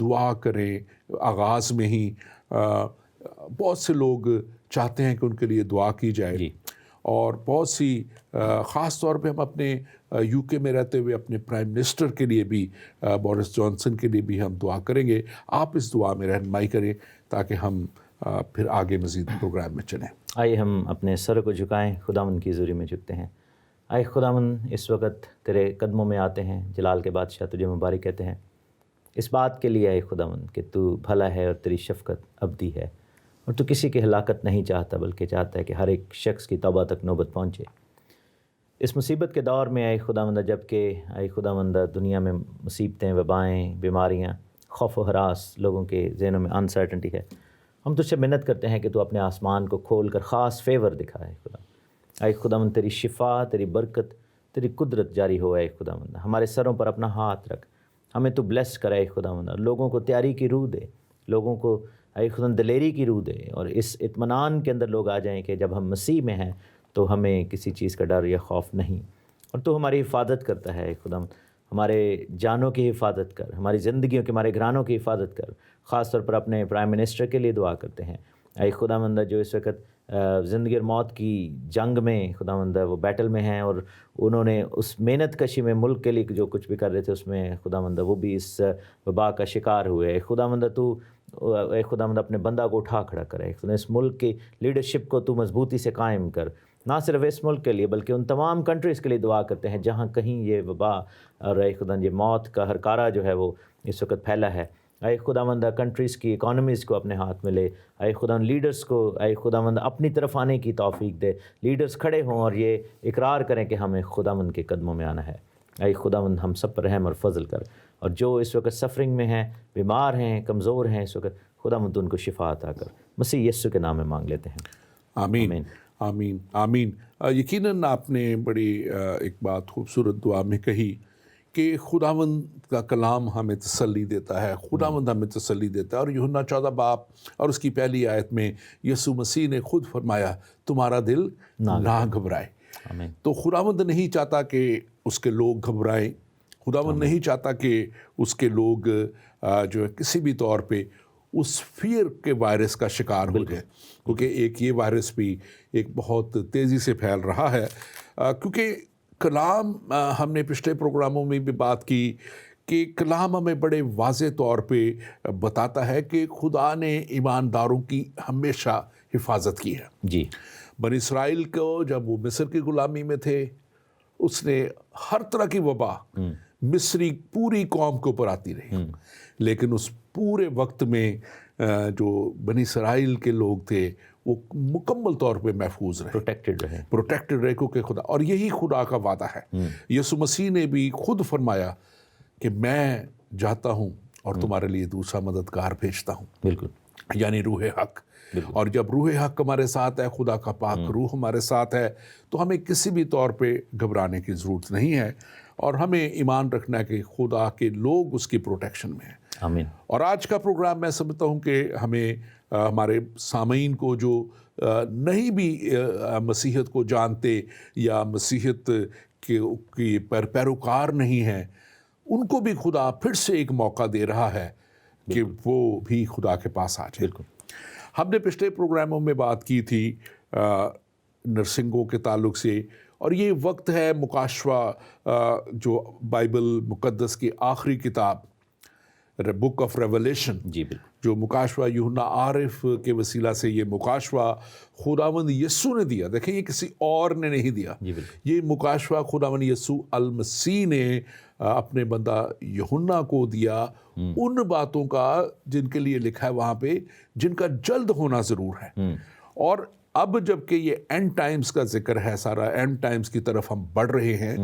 دعا کریں. آغاز میں ہی بہت سے لوگ چاہتے ہیں کہ ان کے لیے دعا کی جائے جی. اور بہت سی خاص طور پہ ہم اپنے یو کے میں رہتے ہوئے اپنے پرائم منسٹر کے لیے بھی بورس جانسن کے لیے بھی ہم دعا کریں گے. آپ اس دعا میں رہنمائی کریں تاکہ ہم پھر آگے مزید پروگرام میں چلیں. آئیے ہم اپنے سر کو جھکائیں، خداوند کی حضوری میں جھکتے ہیں. آئے خداوند، اس وقت تیرے قدموں میں آتے ہیں، جلال کے بادشاہ تجھے مبارک کہتے ہیں اس بات کے لیے آئے خداوند کہ تو بھلا ہے اور تیری شفقت ابدی ہے، اور تو کسی کی ہلاکت نہیں چاہتا بلکہ چاہتا ہے کہ ہر ایک شخص کی توبہ تک نوبت پہنچے. اس مصیبت کے دور میں آئے خداوند، جب کہ آئے خداوند دنیا میں مصیبتیں، وبائیں، بیماریاں، خوف و ہراس، لوگوں کے ذہنوں میں انسرٹنٹی ہے، ہم تجھ سے منت کرتے ہیں کہ تو اپنے آسمان کو کھول کر خاص فیور دکھائے خدا. اے خداوند، تیری شفا، تیری برکت، تیری قدرت جاری ہو. اے خداوند، ہمارے سروں پر اپنا ہاتھ رکھ، ہمیں تو بلیس کر. اے خداوند، لوگوں کو تیاری کی روح دے، لوگوں کو اے خداوند دلیری کی روح دے، اور اس اطمینان کے اندر لوگ آ جائیں کہ جب ہم مسیح میں ہیں تو ہمیں کسی چیز کا ڈر یا خوف نہیں، اور تو ہماری حفاظت کرتا ہے. اے خداوند، ہمارے جانوں کی حفاظت کر، ہماری زندگیوں کے، ہمارے گھرانوں کی حفاظت کر. خاص طور پر اپنے پرائم منسٹر کے لیے دعا کرتے ہیں. اے خداوند، جو اس وقت زندگی اور موت کی جنگ میں خداوند وہ بیٹل میں ہیں، اور انہوں نے اس محنت کشی میں ملک کے لیے جو کچھ بھی کر رہے تھے اس میں خداوند وہ بھی اس وبا کا شکار ہوئے. اے خداوند، تو اے خداوند اپنے بندہ کو اٹھا کھڑا کر. اے خداوند، اس ملک کی لیڈرشپ کو تو مضبوطی سے قائم کر. نہ صرف اس ملک کے لیے بلکہ ان تمام کنٹریز کے لیے دعا کرتے ہیں جہاں کہیں یہ وبا اور اے خداوند یہ موت کا ہرکارہ جو ہے وہ اس وقت پھیلا ہے. اے خداوند، کنٹریز کی اکانومیز کو اپنے ہاتھ میں لے. اے خداوند، لیڈرز کو اے خداوند اپنی طرف آنے کی توفیق دے. لیڈرز کھڑے ہوں اور یہ اقرار کریں کہ ہمیں خداوند کے قدموں میں آنا ہے. اے خداوند، ہم سب پر رحم اور فضل کر، اور جو اس وقت سفرنگ میں ہیں، بیمار ہیں، کمزور ہیں اس وقت، خداوند ان کو شفا عطا کر. مسیح یسوع کے نام میں مانگ لیتے ہیں، آمین آمین آمین. یقیناً آپ نے بڑی ایک بات خوبصورت دعا میں کہی کہ خداوند کا کلام ہمیں تسلی دیتا ہے، خداوند ہمیں تسلی دیتا ہے. اور یوحنا 14 باب اور اس کی پہلی آیت میں یسوع مسیح نے خود فرمایا تمہارا دل نہ گھبرائے. آمین. تو خداوند نہیں چاہتا کہ اس کے لوگ گھبرائیں، خداوند نہیں چاہتا کہ اس کے لوگ جو ہے کسی بھی طور پہ اس فیئر کے وائرس کا شکار ہو جائے، کیونکہ ایک یہ وائرس بھی ایک بہت تیزی سے پھیل رہا ہے. کیونکہ کلام، ہم نے پچھلے پروگراموں میں بھی بات کی کہ کلام ہمیں بڑے واضح طور پہ بتاتا ہے کہ خدا نے ایمانداروں کی ہمیشہ حفاظت کی ہے. جی. بنی اسرائیل کو جب وہ مصر کی غلامی میں تھے، اس نے ہر طرح کی وبا مصری پوری قوم کے اوپر آتی رہی، لیکن اس پورے وقت میں جو بنی اسرائیل کے لوگ تھے وہ مکمل طور پہ محفوظ رہے، پروٹیکٹڈ رہے، کیونکہ خدا، اور یہی خدا کا وعدہ ہے. یسوع مسیح نے بھی خود فرمایا کہ میں جاتا ہوں اور تمہارے لیے دوسرا مددگار بھیجتا ہوں. بالکل. یعنی روح حق. اور جب روح حق ہمارے ساتھ ہے، خدا کا پاک روح ہمارے ساتھ ہے، تو ہمیں کسی بھی طور پہ گھبرانے کی ضرورت نہیں ہے، اور ہمیں ایمان رکھنا ہے کہ خدا کے لوگ اس کی پروٹیکشن میں ہیں. آمین. اور آج کا پروگرام میں سمجھتا ہوں کہ ہمیں ہمارے سامعین کو جو نہیں بھی مسیحیت کو جانتے یا مسیحیت کی پیروکار نہیں ہیں، ان کو بھی خدا پھر سے ایک موقع دے رہا ہے کہ وہ بھی خدا کے پاس آ جائیں. بالکل. ہم نے پچھلے پروگراموں میں بات کی تھی نرسنگوں کے تعلق سے، اور یہ وقت ہے مکاشفہ، جو بائبل مقدس کی آخری کتاب بک آف ریولیشن، جی بالکل، جو مکاشفہ یوحنا عارف کے وسیلہ سے یہ مکاشفہ خداوند یسوع نے دیا. دیکھیں، یہ کسی اور نے نہیں دیا. جی بالکل. یہ مکاشفہ خداوند یسوع المسیح نے اپنے بندہ یوحنا کو دیا، ان باتوں کا جن کے لیے لکھا ہے وہاں پہ، جن کا جلد ہونا ضرور ہے. اور اب جب کہ یہ اینڈ ٹائمز کا ذکر ہے، سارا اینڈ ٹائمز کی طرف ہم بڑھ رہے ہیں،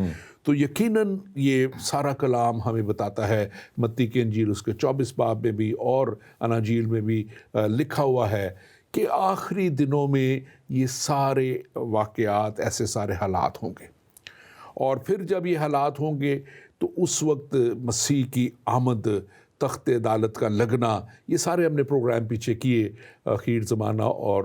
تو یقیناً یہ سارا کلام ہمیں بتاتا ہے. متی کی انجیل اس کے 24 باب میں بھی اور اناجیل میں بھی لکھا ہوا ہے کہ آخری دنوں میں یہ سارے واقعات، ایسے سارے حالات ہوں گے، اور پھر جب یہ حالات ہوں گے تو اس وقت مسیح کی آمد، تخت عدالت کا لگنا، یہ سارے ہم نے پروگرام پیچھے کیے، اخیر زمانہ اور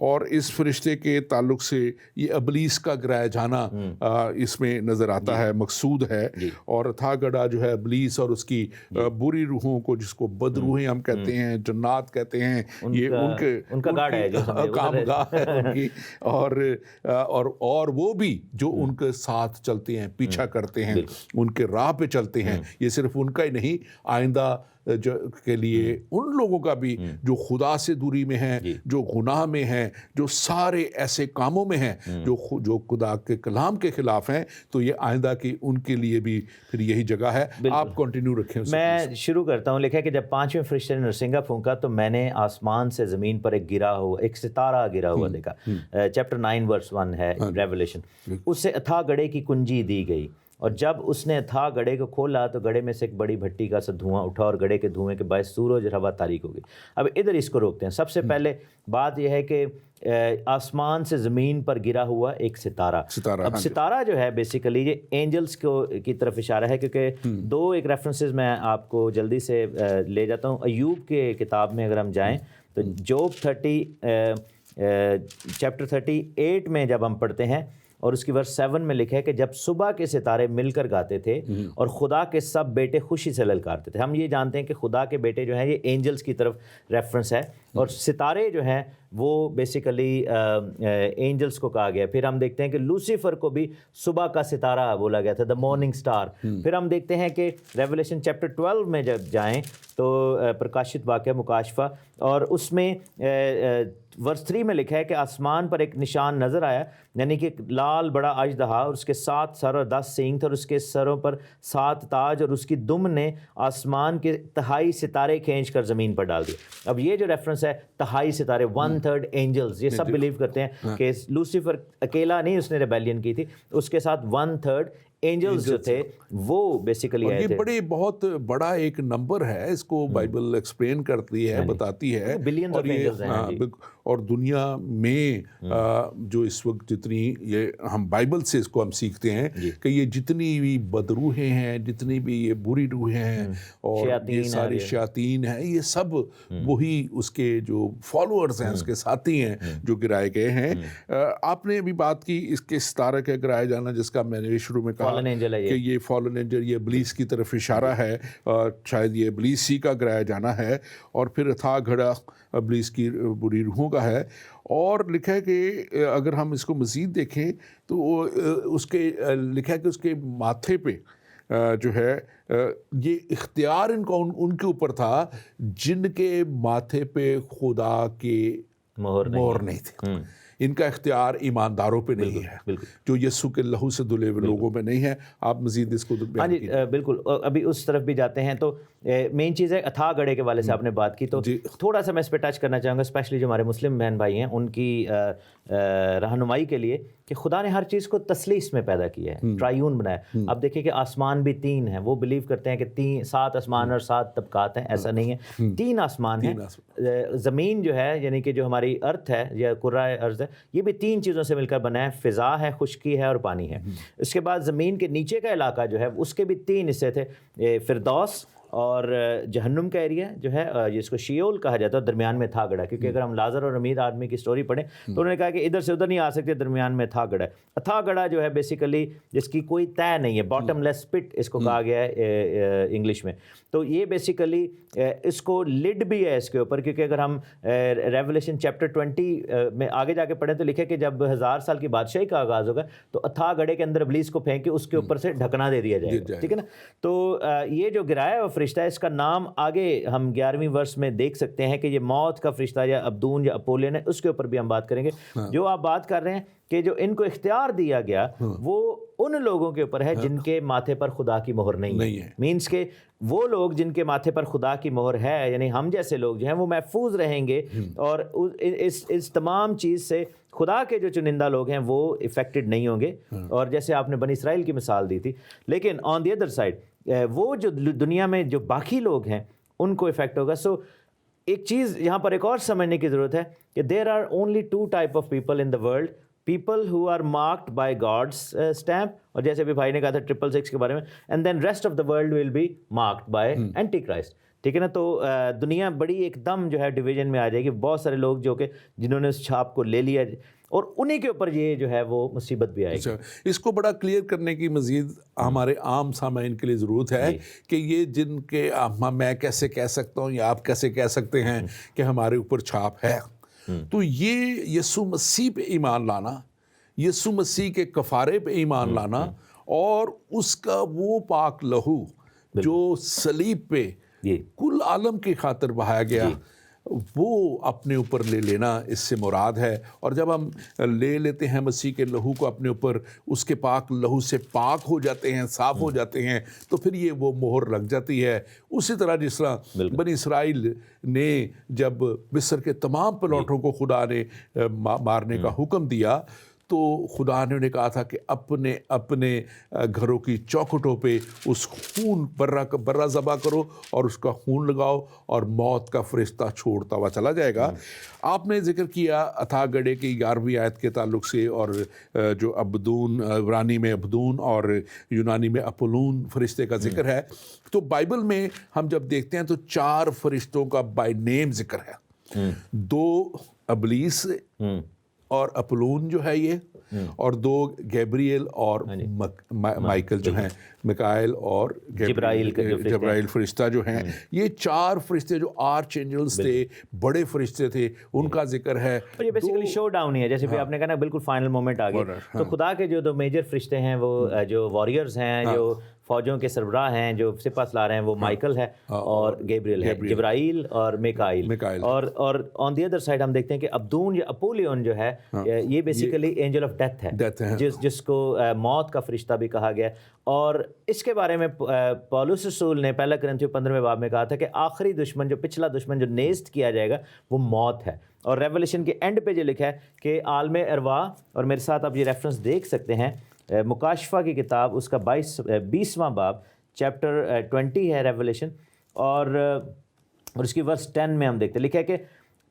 اور اس فرشتے کے تعلق سے یہ ابلیس کا گرایا جانا اس میں نظر آتا ہے، مقصود ہے. اور اتھا گڑھا جو ہے ابلیس اور اس کی بری روحوں کو، جس کو بد روحیں ہم کہتے ہیں، جنات کہتے ہیں، یہ ان کا گاڑ ہے، کام گاہ ہے ان کی. اور وہ بھی جو ان کے ساتھ چلتے ہیں، پیچھا کرتے ہیں، ان کے راہ پہ چلتے ہیں. یہ صرف ان کا ہی نہیں، آئندہ کے لیے ان لوگوں کا بھی جو خدا سے دوری میں ہیں، جو گناہ میں ہیں، جو سارے ایسے کاموں میں ہیں جو خدا کے کلام کے خلاف ہیں. تو یہ آئندہ کی ان کے لیے بھی پھر یہی جگہ ہے. آپ کنٹینیو رکھیں. میں شروع کرتا ہوں. لکھا ہے کہ جب 5ویں فرشتے نے نرسنگا پھونکا تو میں نے آسمان سے زمین پر ایک ستارہ گرا ہوا دیکھا. چیپٹر 9 ورس 1 ہے ریولیشن. اسے اتھا گڑھے کی کنجی دی گئی، اور جب اس نے اتھا گڑھے کو کھولا تو گڑھے میں سے ایک بڑی بھٹی کا سا دھواں اٹھا، اور گڑھے کے دھوئیں کے باعث سورج اور ہوا تاریک ہو گئی. اب ادھر اس کو روکتے ہیں. سب سے پہلے بات یہ ہے کہ آسمان سے زمین پر گرا ہوا ایک ستارہ. اب ستارہ جو ہے بیسیکلی یہ اینجلز کی طرف اشارہ ہے، کیونکہ ایک ریفرنسز میں آپ کو جلدی سے لے جاتا ہوں. ایوب کے کتاب میں اگر ہم جائیں تو جوب چیپٹر 38 میں جب ہم پڑھتے ہیں، اور اس کی ورس 7 میں لکھا ہے کہ جب صبح کے ستارے مل کر گاتے تھے اور خدا کے سب بیٹے خوشی سے للکارتے تھے. ہم یہ جانتے ہیں کہ خدا کے بیٹے جو ہیں یہ اینجلز کی طرف ریفرنس ہے، اور ستارے جو ہیں وہ بیسیکلی اینجلز کو کہا گیا. پھر ہم دیکھتے ہیں کہ لوسیفر کو بھی صبح کا ستارہ بولا گیا تھا، دا مارننگ سٹار. پھر ہم دیکھتے ہیں کہ ریولیشن چیپٹر 12 میں جب جائیں تو پرکاشت واقعہ مکاشفہ، اور اس میں ورس 3 میں لکھا ہے کہ آسمان پر ایک نشان نظر آیا، یعنی کہ ایک لال بڑا اژدہا، اور اس کے 7 سر اور 10 سینگ تھے، اور اس کے سروں پر 7 تاج، اور اس کی دم نے آسمان کے 1/3 ستارے کھینچ کر زمین پر ڈال دیے. اب یہ جو ریفرنس ہے 1/3 ستارے، 1/3 اینجلز، یہ سب بلیو کرتے ہیں کہ لوسیفر اکیلا نہیں اس نے ریبیلین کی تھی، اس کے ساتھ 1/3 اینجلز جو تھے وہ بیسیکلی آئے تھے. یہ بڑے بہت بڑا ایک نمبر ہے، اس کو بائبل ایکسپلین کرتی ہے، بتاتی ہے. بلینز آف اینجلز ہیں. اور دنیا میں جو اس وقت جتنی یہ ہم بائبل سے اس کو ہم سیکھتے ہیں کہ یہ جتنی بھی بدروحیں ہیں، جتنی بھی یہ بری روحیں ہیں اور یہ ساری شیاطین ہیں، یہ سب وہی اس کے جو فالوورز ہیں، اس کے ساتھی ہیں جو گرائے گئے ہیں. آپ نے ابھی بات کی اس کے ستارہ کا گرائے جانا، جس کا میں نے شروع میں کہا کہ یہ فالن اینجل، یہ ابلیس کی طرف اشارہ ہے، شاید یہ ابلیس ہی کا گرایا جانا ہے. اور پھر اتھا گڑھا ابلیس کی بری روحوں کا ہے. اور لکھا ہے کہ اگر ہم اس کو مزید دیکھیں تو اس کے لکھا ہے کہ اس کے ماتھے پہ جو ہے یہ اختیار ان کے اوپر تھا جن کے ماتھے پہ خدا کے مہر نہیں تھی. ان کا اختیار ایمانداروں پہ نہیں ہے، جو یسوع کے لہو سے دھلے ہوئے لوگوں پہ نہیں ہے. آپ مزید اس کو بیان کیجئے. بالکل، ابھی اس طرف بھی جاتے ہیں. تو مین چیز ہے اتھا گڑھے کے والے سے آپ نے بات کی، تو تھوڑا سا میں اس پہ ٹچ کرنا چاہوں گا، اسپیشلی جو ہمارے مسلم بہن بھائی ہیں ان کی رہنمائی کے لیے، کہ خدا نے ہر چیز کو تثلیث میں پیدا کیا ہے، ٹرائیون بنایا. اب دیکھیں کہ آسمان بھی 3 ہیں. وہ بلیو کرتے ہیں کہ 7 آسمان اور 7 طبقات ہیں. ایسا نہیں ہے، 3 آسمان ہیں. زمین جو ہے، یعنی کہ جو ہماری ارتھ ہے یا کرہ ارض ہے، یہ بھی 3 چیزوں سے مل کر بنا ہے. فضا ہے، خشکی ہے اور پانی ہے. اس کے بعد زمین کے نیچے کا علاقہ جو ہے اس کے بھی 3 حصے تھے، فردوس اور جہنم کا ایریا جو ہے جس کو شیول کہا جاتا ہے، درمیان میں اتھا گڑھا. کیونکہ اگر ہم لازر اور امیر آدمی کی سٹوری پڑھیں تو انہوں نے کہا کہ ادھر سے ادھر نہیں آ سکتے، درمیان میں اتھا گڑھا ہے. اتھا گڑھا جو ہے بیسیکلی جس کی کوئی طے نہیں ہے، باٹم لیس پٹ اس کو کہا گیا ہے انگلش میں. تو یہ بیسیکلی اس کو لڈ بھی ہے اس کے اوپر، کیونکہ اگر ہم ریولیشن چیپٹر 20 میں آگے جا کے پڑھیں تو لکھے کہ جب 1000 سال کی بادشاہی کا آغاز ہوگا تو اتھا گڑھے کے اندر ابلیس کو پھینک کے اس کے اوپر سے ڈھکنا دے دیا جائے گا. ٹھیک ہے نا. تو یہ جو گرایا ہوا فرشتہ ہے، اس کا نام آگے ہم 11ویں ورس میں دیکھ سکتے ہیں کہ یہ موت کا فرشتہ یا ابدون یا اپولین ہے. اس کے اوپر بھی ہم بات کریں گے. جو آپ بات کر رہے ہیں کہ جو ان کو اختیار دیا گیا وہ ان لوگوں کے اوپر ہے جن کے ماتھے پر خدا کی مہر نہیں ہے. مینس کہ وہ لوگ جن کے ماتھے پر خدا کی مہر ہے، یعنی ہم جیسے لوگ جو ہیں وہ محفوظ رہیں گے، اور اس تمام چیز سے خدا کے جو چنندہ لوگ ہیں وہ افیکٹڈ نہیں ہوں گے. اور جیسے آپ نے بنی اسرائیل کی مثال دی تھی، لیکن آن دی ادر سائڈ وہ جو دنیا میں جو باقی لوگ ہیں ان کو افیکٹ ہوگا. سو ایک چیز یہاں پر ایک اور سمجھنے کی ضرورت ہے کہ there are only 2 type of people in the world. People who are marked by God's stamp, اور جیسے بھی بھائی نے کہا تھا 666 کے بارے میں, and then rest of the world will be marked by Antichrist. ٹھیک ہے نا. تو دنیا بڑی ایک دم جو ہے ڈویژن میں آ جائے گی. بہت سارے لوگ جو کہ جنہوں نے اس چھاپ کو لے لیا اور انہی کے اوپر یہ جو ہے وہ مصیبت بھی آئے گی. اس کو بڑا کلیئر کرنے کی مزید ہمارے عام سامعین کے لیے ضرورت ہے کہ یہ جن کے میں کیسے کہہ سکتا ہوں یا آپ کیسے کہہ سکتے ہیں کہ ہمارے اوپر چھاپ ہے، تو یہ یسوع مسیح پہ ایمان لانا، یسوع مسیح کے کفارے پہ ایمان لانا اور اس کا وہ پاک لہو جو صلیب پہ کل عالم کی خاطر بہایا گیا، وہ اپنے اوپر لے لینا اس سے مراد ہے. اور جب ہم لے لیتے ہیں مسیح کے لہو کو اپنے اوپر، اس کے پاک لہو سے پاک ہو جاتے ہیں، صاف ہو جاتے ہیں، تو پھر یہ وہ مہر لگ جاتی ہے. اسی طرح جس طرح بنی اسرائیل نے جب مصر کے تمام پلوٹوں کو خدا نے مارنے کا حکم دیا، تو خدا نے انہیں کہا تھا کہ اپنے اپنے گھروں کی چوکھٹوں پہ اس خون برہ ذبح کرو اور اس کا خون لگاؤ اور موت کا فرشتہ چھوڑتا ہوا چلا جائے گا. آپ نے ذکر کیا اتھا گڑھے کی 11ویں آیت کے تعلق سے، اور جو ابدون، عبرانی میں ابدون اور یونانی میں اپولون فرشتے کا ذکر ہے. تو بائبل میں ہم جب دیکھتے ہیں تو 4 فرشتوں کا بائی نیم ذکر ہے. 2 ابلیس اور اپولون جو ہے یہ، اور 2 گیبریل اور مائیکل جو ہیں، میکائل اور جبرائیل فرشتہ جو ہیں. یہ 4 فرشتے جو آرچ اینجلز تھے، بڑے فرشتے تھے، ان کا ذکر ہے. اور یہ بیسیکلی شو ڈاؤن ہی ہے، جیسے بھی آپ نے کہا نا، بالکل فائنل مومنٹ آ گیا. تو خدا کے جو 2 میجر فرشتے ہیں، وہ جو واریئرز ہیں، جو فوجوں کے سربراہ ہیں، جو سپہ سالار ہیں، وہ مائیکل ہے اور گیبریل ہے، جبرائیل اور میکائل. اور آن دی ادر سائڈ ہم دیکھتے ہیں کہ ابدون یا اپولیون جو ہے، یہ بیسیکلی اینجل آف ڈیتھ ہے، جس کو موت کا فرشتہ بھی کہا گیا. اور اس کے بارے میں پولس رسول نے 1 کرنتھیوں 15ویں باب میں کہا تھا کہ آخری دشمن، جو پچھلا دشمن جو نیست کیا جائے گا، وہ موت ہے. اور ریولیشن کے اینڈ پہ جو لکھا ہے کہ عالم ارواح، اور میرے ساتھ آپ یہ ریفرنس دیکھ سکتے ہیں، مکاشفہ کی کتاب، اس کا 20واں باب، چیپٹر 20 ہے ریولیشن، اور اس کی ورس 10 میں ہم دیکھتے ہیں، لکھا ہے کہ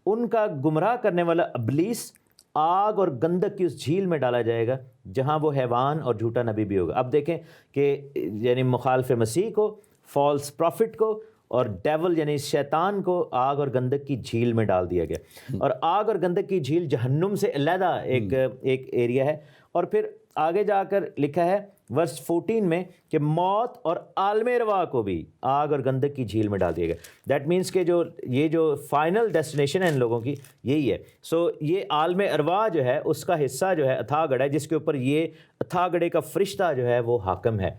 ان کا گمراہ کرنے والا ابلیس آگ اور گندک کی اس جھیل میں ڈالا جائے گا جہاں وہ حیوان اور جھوٹا نبی بھی ہوگا. اب دیکھیں کہ یعنی مخالف مسیح کو، فالس پروفٹ کو اور ڈیول یعنی شیطان کو آگ اور گندک کی جھیل میں ڈال دیا گیا. اور آگ اور گندک کی جھیل جہنم سے علیحدہ ایک ایریا ہے. اور پھر آگے جا کر لکھا ہے ورس 14 میں کہ موت اور عالم ارواح کو بھی آگ اور گندک کی جھیل میں ڈال دیا گیا. دیٹ مینس کہ یہ جو فائنل ڈیسٹینیشن ہے ان لوگوں کی، یہی ہے. سو یہ عالم ارواح جو ہے، اس کا حصہ جو ہے اتھا گڑھ ہے، جس کے اوپر یہ اتھا گڑھے کا فرشتہ جو ہے وہ حاکم ہے،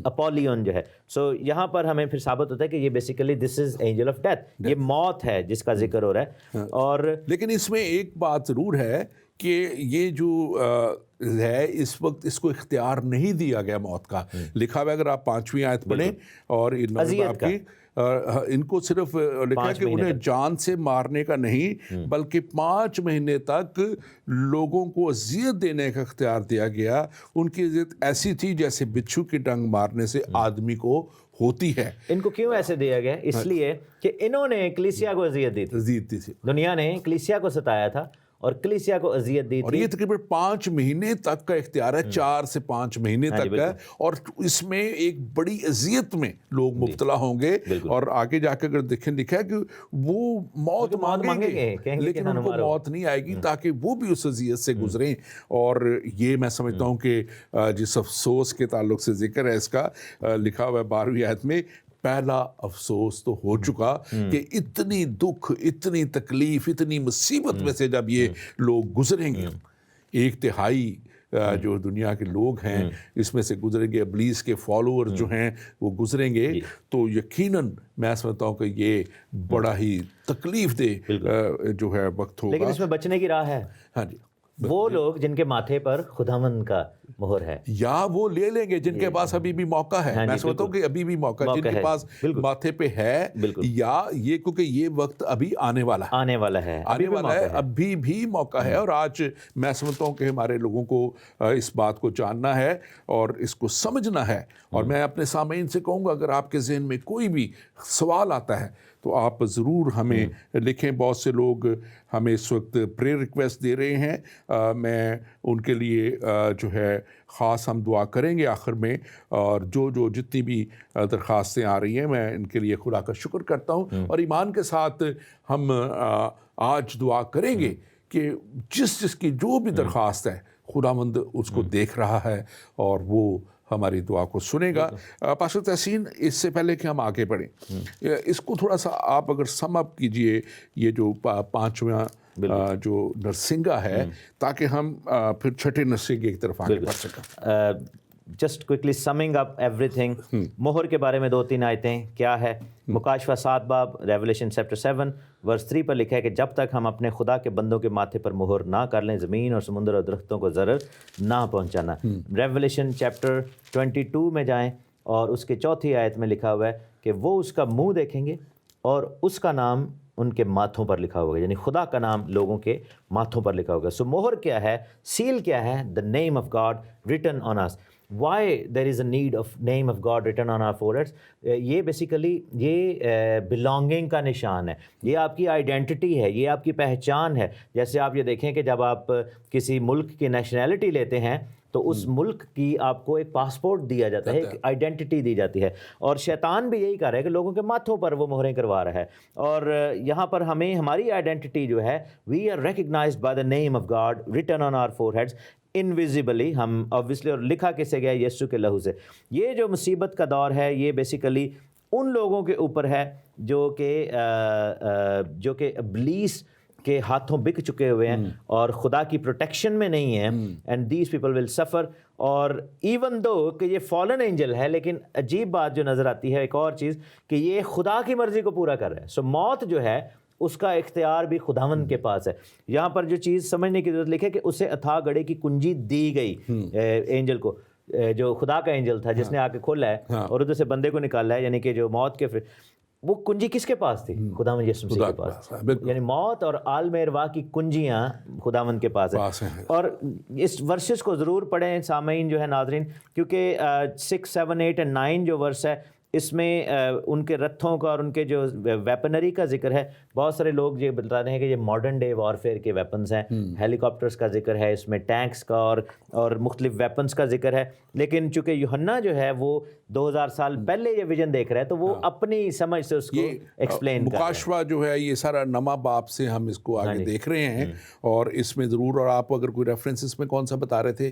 اپولیون جو ہے. سو یہاں پر ہمیں پھر ثابت ہوتا ہے کہ یہ basically this is angel of death, یہ موت ہے جس کا ذکر ہو رہا ہے. اور لیکن اس میں ایک بات ضرور ہے کہ یہ جو ہے اس وقت اس کو اختیار نہیں دیا گیا موت کا. لکھا ہوا اگر آپ 5ویں آیت پڑھیں اور ان کو صرف لکھا کہ انہیں جان سے مارنے کا نہیں بلکہ 5 مہینے تک لوگوں کو اذیت دینے کا اختیار دیا گیا. ان کی اذیت ایسی تھی جیسے بچھو کی ڈنگ مارنے سے آدمی کو ہوتی ہے. ان کو کیوں ایسے دیا گیا؟ اس لیے کہ انہوں نے کلیسیا کو اذیت دی تھی. دنیا نے کلیسیا کو ستایا تھا اور کلیسیا کو اذیت دی تھی. اور یہ تقریباً 5 مہینے تک کا اختیار ہے، 4 سے 5 مہینے تک ہے. اور اس میں ایک بڑی اذیت میں لوگ مبتلا ہوں گے. اور آگے جا کے اگر دیکھیں لکھا ہے کہ وہ موت مانگیں گے لیکن ان کو موت نہیں آئے گی تاکہ وہ بھی اس اذیت سے گزریں. اور یہ میں سمجھتا ہوں کہ جس افسوس کے تعلق سے ذکر ہے اس کا، لکھا ہوا ہے 12ویں آیت میں، پہلا افسوس تو ہو چکا کہ اتنی دکھ، اتنی تکلیف، اتنی مصیبت میں سے جب یہ لوگ گزریں گے، 1/3 جو دنیا کے لوگ ہیں اس میں سے گزریں گے، ابلیس کے فالوور جو ہیں وہ گزریں گے، تو یقیناً میں سمجھتا ہوں کہ یہ بڑا ہی تکلیف دہ جو ہے وقت ہوگا. لیکن اس میں بچنے کی راہ ہے. ہاں جی، وہ لوگ جن کے ماتھے پر خداوند کا مہر ہے، یا وہ لے لیں گے جن کے پاس ابھی بھی موقع ہے. میں سمجھتا ہوں کہ ابھی بھی موقع ہے جن کے پاس ماتھے پہ ہے، یا یہ کیونکہ یہ وقت ابھی آنے والا ہے، ابھی بھی موقع ہے. اور آج میں سمجھتا ہوں کہ ہمارے لوگوں کو اس بات کو جاننا ہے اور اس کو سمجھنا ہے. اور میں اپنے سامعین سے کہوں گا اگر آپ کے ذہن میں کوئی بھی سوال آتا ہے تو آپ ضرور ہمیں لکھیں. بہت سے لوگ ہمیں اس وقت پریئر ریکویسٹ دے رہے ہیں. میں ان کے لیے جو ہے خاص ہم دعا کریں گے آخر میں, اور جو جتنی بھی درخواستیں آ رہی ہیں میں ان کے لیے خدا کا شکر کرتا ہوں, اور ایمان کے ساتھ ہم آج دعا کریں گے کہ جس کی جو بھی درخواست ہے خداوند اس کو دیکھ رہا ہے اور وہ ہماری دعا کو سنے گا. پاسٹر تحسین, اس سے پہلے کہ ہم آگے بڑھیں, اس کو تھوڑا سا آپ اگر سم اپ کیجئے, یہ جو 5واں جو نرسنگا ہے, تاکہ ہم پھر چھٹے نرسنگے کی طرف آگے بڑھ سکیں. جسٹ کوئکلی سمنگ اپ ایوری تھنگ. مہر کے بارے میں 2-3 آیتیں کیا ہے. مکاشفہ 7 باب, ریولیشن چیپٹر 7 ورس 3 پر لکھا ہے کہ جب تک ہم اپنے خدا کے بندوں کے ماتھے پر مہر نہ کر لیں, زمین اور سمندر اور درختوں کو ضرر نہ پہنچانا. ریولیشن چیپٹر 22 میں جائیں اور اس کے 4 آیت میں لکھا ہوا ہے کہ وہ اس کا منہ دیکھیں گے اور اس کا نام ان کے ماتھوں پر لکھا ہوگا, یعنی خدا کا نام لوگوں کے ماتھوں پر لکھا ہوگا. سو مہر کیا ہے, سیل کیا ہے, the name of God written on us. Why there is a need of name of God written on our foreheads? یہ بیسیکلی یہ بلانگنگ کا نشان ہے, یہ آپ کی آئیڈینٹی ہے, یہ آپ کی پہچان ہے. جیسے آپ یہ دیکھیں کہ جب آپ کسی ملک کی نیشنلٹی لیتے ہیں تو اس ملک کی آپ کو ایک پاسپورٹ دیا جاتا ہے, ایک آئیڈینٹی دی جاتی ہے. اور شیطان بھی یہی کر رہا ہے کہ لوگوں کے ماتھوں پر وہ مہریں کروا رہا ہے. اور یہاں پر ہمیں ہماری آئیڈینٹی جو ہے, we are recognized by the name of God written on our foreheads invisibly. ہم آبویسلی, اور لکھا کس سے گیا, یسوع کے لہو سے. یہ جو مصیبت کا دور ہے یہ بیسیکلی ان لوگوں کے اوپر ہے جو کہ ابلیس کے ہاتھوں بک چکے ہوئے ہیں اور خدا کی پروٹیکشن میں نہیں ہیں. اینڈ دیز پیپل ول سفر. اور ایون دو کہ یہ فالن اینجل ہے, لیکن عجیب بات جو نظر آتی ہے ایک اور چیز, کہ یہ خدا کی مرضی کو پورا کر رہا ہے. سو موت جو ہے اس کا اختیار بھی خداوند کے پاس ہے. یہاں پر جو چیز سمجھنے کی ضرورت لکھے کہ اسے اتھا گڑھے کی کنجی دی گئی اینجل کو, جو خدا کا اینجل تھا جس نے آ کے کھولا ہے اور ادھر سے بندے کو نکالا ہے, یعنی کہ جو موت کے وہ کنجی کس کے پاس تھی, خداوند یسوع مسیح کے پاس. یعنی موت اور عالم ارواح کی کنجیاں خداوند کے پاس ہیں. اور اس ورسز کو ضرور پڑھیں سامعین جو ہے, ناظرین, کیونکہ 6, 7, 8 اور 9 جو ورس ہے اس میں ان کے رتھوں کا اور ان کے جو ویپنری کا ذکر ہے. بہت سارے لوگ یہ بتا رہے ہیں کہ یہ ماڈرن ڈے وارفیئر کے ویپنز ہیں. ہیلی کاپٹرز کا ذکر ہے اس میں, ٹینکس کا اور مختلف ویپنز کا ذکر ہے. لیکن چونکہ یوحنا جو ہے وہ 2000 سال پہلے یہ ویژن دیکھ رہا ہے تو وہ اپنی سمجھ سے اس کو ایکسپلین کر رہا ہے. مکاشفہ جو ہے یہ سارا نما باپ سے ہم اس کو آگے دیکھ رہے ہیں, اور اس میں ضرور, اور آپ اگر کوئی ریفرنس اس میں کون سا بتا رہے تھے,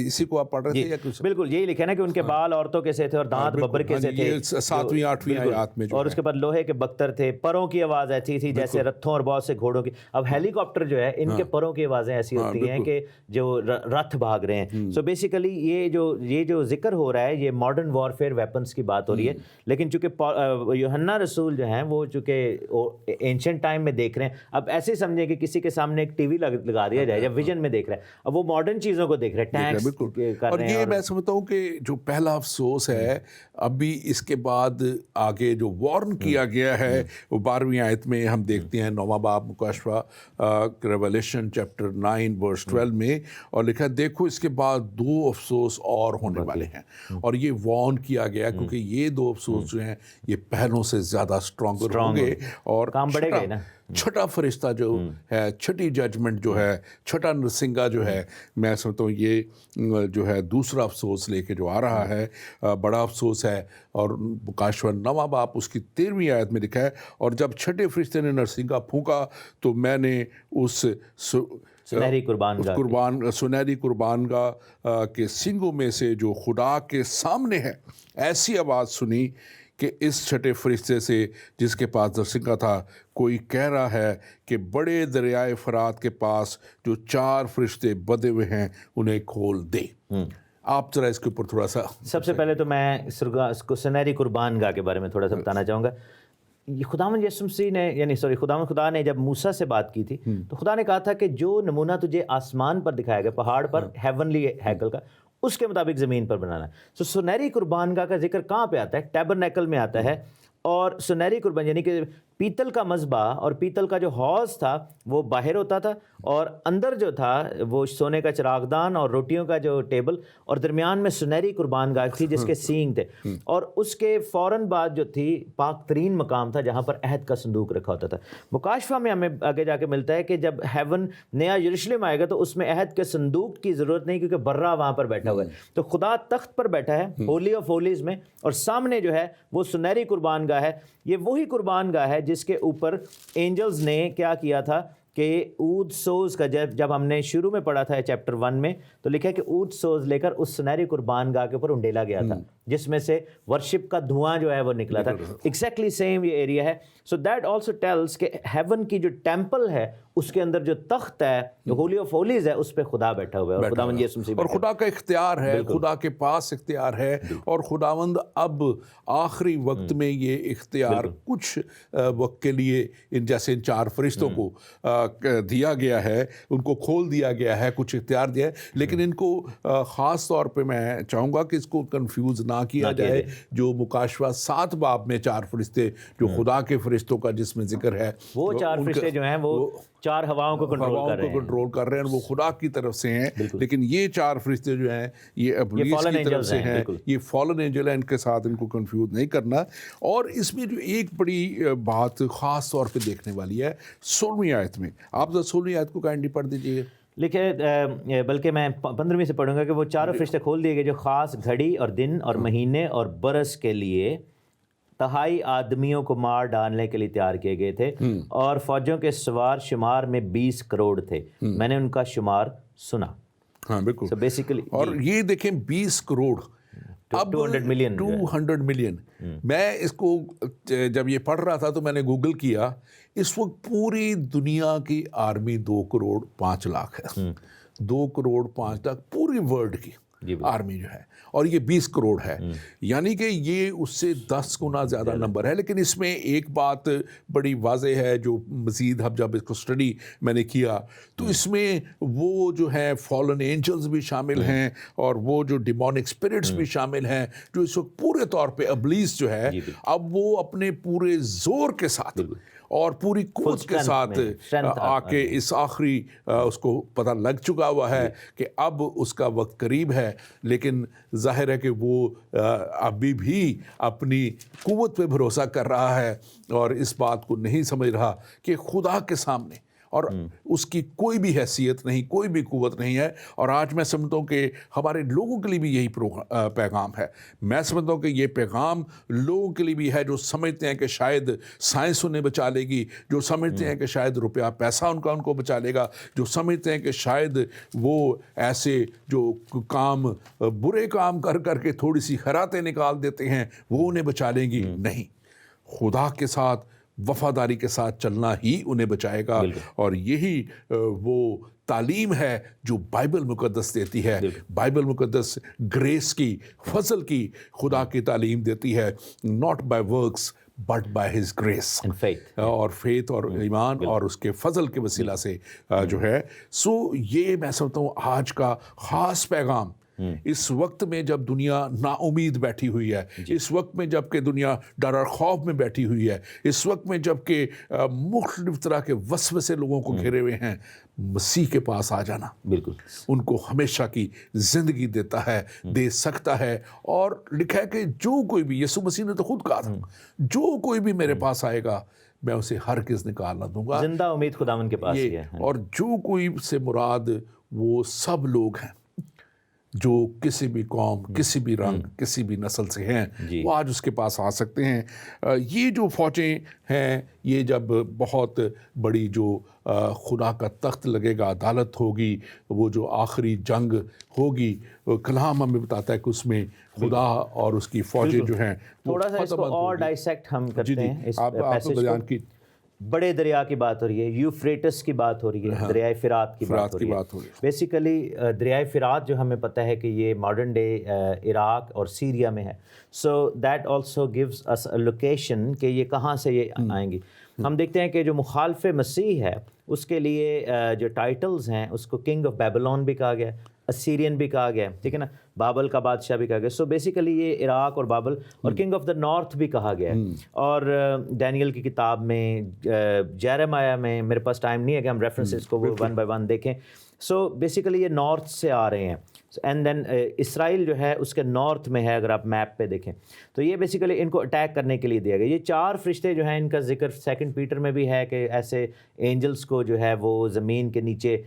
اسی کو آپ پڑھ رہے تھے یا کچھ؟ بالکل یہی لکھا ہے نا کہ ان کے بال عورتوں کے سے تھے اور دانت ببر کے سے تھے, 7ویں 8ویں آیات میں, اور اس کے بعد لوہے کے بختر تھے, پروں کی آواز ایسی تھی جیسے رتھوں اور بہت سے گھوڑوں کی. اب ہیلی کاپٹر جو ہے ان کے پروں کی آوازیں ایسی ہوتی ہیں کہ جو رتھ بھاگ رہے ہیں. سو بیسیکلی یہ جو ذکر ہو رہا ہے یہ ماڈرن وارفیئر ویپنس کی بات ہو رہی ہے. لیکن چونکہ یوحنا رسول جو ہیں وہ چونکہ اینشنٹ ٹائم میں دیکھ رہے ہیں, اب ایسے سمجھیں کہ کسی کے سامنے ایک ٹی وی لگا دیا جائے یا ویژن میں دیکھ رہے ہیں, اب وہ ماڈرن چیزوں کو دیکھ رہے ہیں, ٹینکس کر رہے ہیں. اور یہ میں سمجھتا ہوں کہ جو پہلا افسوس ہے, ابھی اس کے بعد آگے جو وارن کیا گیا ہے وہ 12ویں آیت میں ہم دیکھتے ہیں, 9واں باب مکاشفہ ریولیشن چیپٹر 9 ورس 12 میں, اور لکھا ہے دیکھو اس کے بعد 2 افسوس اور ہونے والے ہیں. اور یہ وارن کیا گیا کیونکہ یہ 2 افسوس جو ہیں یہ پہلوں سے زیادہ اسٹرانگر ہوں گے, اور کام بڑھے گئے نا. چھٹا فرشتہ جو ہے, چھٹی ججمنٹ جو ہے, چھٹا نرسنگا جو ہے, میں سمجھتا ہوں یہ جو ہے دوسرا افسوس لے کے جو آ رہا ہے, بڑا افسوس ہے. اور مکاشفہ 9واں باب اس کی 13ویں آیت میں لکھا ہے, اور جب چھٹے فرشتے نے نرسنگا پھونکا تو میں نے اس سنہری قربان گاہ کے سنگوں میں سے جو خدا کے سامنے ہے ایسی آواز سنی کہ اس چھٹے فرشتے سے جس کے پاس نرسنگا تھا کوئی کہہ رہا ہے کہ بڑے دریائے فرات کے پاس جو 4 فرشتے بدے ہوئے ہیں انہیں کھول دے. آپ ذرا اس کے اوپر تھوڑا سا. سب سے پہلے تو میں اس کو سنہری قربان گاہ کے بارے میں تھوڑا سا بتانا چاہوں گا. خداوند یسوع مسیح نے خدا نے جب موسیٰ سے بات کی تھی تو خدا نے کہا تھا کہ جو نمونہ تجھے آسمان پر دکھایا گیا, پہاڑ پر, ہیونلی ہیکل کا, اس کے مطابق زمین پر بنانا ہے. سنہری قربان گاہ کا ذکر کہاں پہ آتا ہے؟ ٹیبرنیکل میں آتا ہے. اور سنہری قربان یعنی کہ پیتل کا مذبح اور پیتل کا جو حوض تھا وہ باہر ہوتا تھا, اور اندر جو تھا وہ سونے کا چراغدان اور روٹیوں کا جو ٹیبل, اور درمیان میں سنہری قربان گاہ تھی جس کے سینگ تھے, اور اس کے فوراً بعد جو تھی پاک ترین مقام تھا جہاں پر عہد کا صندوق رکھا ہوتا تھا. مکاشفہ میں ہمیں آگے جا کے ملتا ہے کہ جب ہیون نیا یروشلم آئے گا تو اس میں عہد کے صندوق کی ضرورت نہیں, کیونکہ برا وہاں پر بیٹھا ہوا ہے. تو خدا تخت پر بیٹھا ہے ہولی آف ہولیز میں, اور سامنے جو ہے وہ سنہری قربان گاہ ہے. یہ وہی قربان گاہ ہے جس کے اوپر اینجلز نے کیا کیا تھا کہ اود سوز کا, جب ہم نے شروع میں پڑھا تھا چیپٹر 1 میں, تو لکھا ہے کہ اود سوز لے کر اس سنہری قربان گاہ کے اوپر انڈیلا گیا تھا جس میں سے ورشپ کا دھواں جو ہے وہ نکلا تھا. ایگزیکٹلی سیم یہ ایریا ہے. سو دیٹ آلسو ٹیلز کہ ہیون کی جو ٹیمپل ہے اس کے اندر جو تخت ہے, جو ہولی آف ہولیز ہے, اس پہ خدا بیٹھا ہوا ہے, اور خداوند یسوع مسیح اور خدا کا اختیار ہے, خدا کے پاس اختیار ہے, اور خداوند اب آخری وقت میں یہ اختیار کچھ وقت کے لیے جیسے ان 4 فرشتوں کو دیا گیا ہے, ان کو کھول دیا گیا ہے, کچھ اختیار دیا ہے, لیکن ان کو خاص طور پہ میں چاہوں گا کہ اس کو کنفیوز نہ کیا جائے. جو مکاشفہ 7 باب میں 4 فرشتے جو خدا کے فرشتوں کا جس میں ذکر ہے, وہ 4 فرشتے جو ہیں وہ 4 ہواؤں کو کنٹرول کر رہے ہیں, وہ خدا کی طرف سے ہیں. لیکن یہ 4 فرشتے جو ہیں یہ ابلیس کی طرف سے ہیں, یہ فالن اینجل ہیں, ان کے ساتھ ان کو کنفیوز نہیں کرنا. اور اس میں جو ایک بڑی بات خاص طور پہ دیکھنے والی ہے 16ویں آیت میں, آپ 16ویں آیت کو کائنڈلی پڑھ دیجیے. لکھے, بلکہ میں 15ویں سے پڑھوں گا کہ وہ 4 فرشتے کھول دیے گئے جو خاص گھڑی اور دن اور مہینے اور برس کے لیے تہائی آدمیوں کو مار ڈالنے کے لیے تیار کیے گئے تھے, اور فوجوں کے سوار شمار میں 20 کروڑ تھے. میں نے ان کا شمار سنا. ہاں بالکل. So basically, اور یہ دیکھیں 20 کروڑ, اب 200 ملین. میں اس کو جب یہ پڑھ رہا تھا تو میں نے گوگل کیا, اس وقت پوری دنیا کی آرمی 2 کروڑ 5 لاکھ ہے. 2 کروڑ 5 لاکھ پوری ورلڈ کی آرمی جو ہے, اور یہ 20 کروڑ ہے, یعنی کہ یہ اس سے 10 گنا زیادہ نمبر ہے. لیکن اس میں ایک بات بڑی واضح ہے جو مزید اب جب اس کو اسٹڈی میں نے کیا تو اس میں وہ جو ہے فالن اینجلز بھی شامل ہیں, اور وہ جو ڈیمونک اسپرٹس بھی شامل ہیں, جو اس وقت پورے طور پہ ابلیس جو ہے اب وہ اپنے پورے زور کے ساتھ اور پوری قوت کے ساتھ آ کے اس آخری اس کو پتہ لگ چکا ہوا ہے کہ اب اس کا وقت قریب ہے. لیکن ظاہر ہے کہ وہ ابھی بھی اپنی قوت پہ بھروسہ کر رہا ہے, اور اس بات کو نہیں سمجھ رہا کہ خدا کے سامنے اور اس کی کوئی بھی حیثیت نہیں, کوئی بھی قوت نہیں ہے. اور آج میں سمجھتا ہوں کہ ہمارے لوگوں کے لیے بھی یہی پیغام ہے. میں سمجھتا ہوں کہ یہ پیغام لوگوں کے لیے بھی ہے جو سمجھتے ہیں کہ شاید سائنس انہیں بچا لے گی, جو سمجھتے ہیں کہ شاید روپیہ پیسہ ان کو بچا لے گا, جو سمجھتے ہیں کہ شاید وہ ایسے جو کام برے کام کر کے تھوڑی سی خیراتیں نکال دیتے ہیں وہ انہیں بچا لیں گی. نہیں, خدا کے ساتھ وفاداری کے ساتھ چلنا ہی انہیں بچائے گا. اور یہی وہ تعلیم ہے جو بائبل مقدس دیتی ہے. بائبل مقدس گریس کی, فضل کی خدا کی تعلیم دیتی ہے, not by works but by his grace, اور فیتھ اور ایمان اور اس کے فضل کے وسیلہ سے جو ہے. سو یہ میں سمجھتا ہوں آج کا خاص پیغام اس وقت میں جب دنیا نا امید بیٹھی ہوئی ہے, اس وقت میں جب کہ دنیا ڈر اور خوف میں بیٹھی ہوئی ہے, اس وقت میں جب کہ مختلف طرح کے وسوسے لوگوں کو گھیرے ہوئے ہیں, مسیح کے پاس آ جانا بالکل ان کو ہمیشہ کی زندگی دیتا ہے, دے سکتا ہے. اور لکھا ہے کہ جو کوئی بھی, یسوع مسیح نے تو خود کہا تھا, جو کوئی بھی میرے پاس آئے گا میں اسے ہرگز نکال نہ دوں گا. زندہ امید خداوند کے پاس ہی ہے. اور جو کوئی سے مراد وہ سب لوگ ہیں جو کسی بھی قوم, کسی بھی رنگ, کسی بھی نسل سے ہیں, وہ آج اس کے پاس آ سکتے ہیں. یہ جو فوجیں ہیں, یہ جب بہت بڑی جو خدا کا تخت لگے گا, عدالت ہوگی, وہ جو آخری جنگ ہوگی, کلام ہمیں بتاتا ہے کہ اس میں خدا اور اس کی فوجیں جو ہیں تھوڑا سا اس کو اور ڈائسیکٹ ہم کرتے ہیں. اس پیسیج کو بڑے دریا کی بات ہو رہی ہے, یوفریٹس کی بات ہو رہی ہے, دریائے فرات کی بات ہو رہی ہے. بیسیکلی دریائے فرات جو ہمیں پتہ ہے کہ یہ ماڈرن ڈے عراق اور سیریا میں ہے. So that also gives us a location کہ یہ کہاں سے یہ آئیں گی. ہم دیکھتے ہیں کہ جو مخالف مسیح ہے اس کے لیے جو ٹائٹلز ہیں اس کو کنگ آف بیبلون بھی کہا گیا, اسیرین بھی کہا گیا, ٹھیک ہے نا. بابل کا بادشاہ بھی کہا گیا. سو بیسیکلی یہ عراق اور بابل اور کنگ آف دا نارتھ بھی کہا گیا ہے. اور ڈینیل کی کتاب میں, جیرمایا میں, میرے پاس ٹائم نہیں ہے کہ ہم ریفرنسز کو وہ ون بائی ون دیکھیں. سو بیسیکلی یہ نارتھ سے آ رہے ہیں. اینڈ دین اسرائیل جو ہے اس کے نارتھ میں ہے, اگر آپ میپ پہ دیکھیں تو یہ بیسیکلی ان کو اٹیک کرنے کے لیے دیا گیا. یہ 4 فرشتے جو ہیں ان کا ذکر 2 پیٹر میں بھی ہے کہ ایسے اینجلس کو جو ہے وہ زمین کے نیچے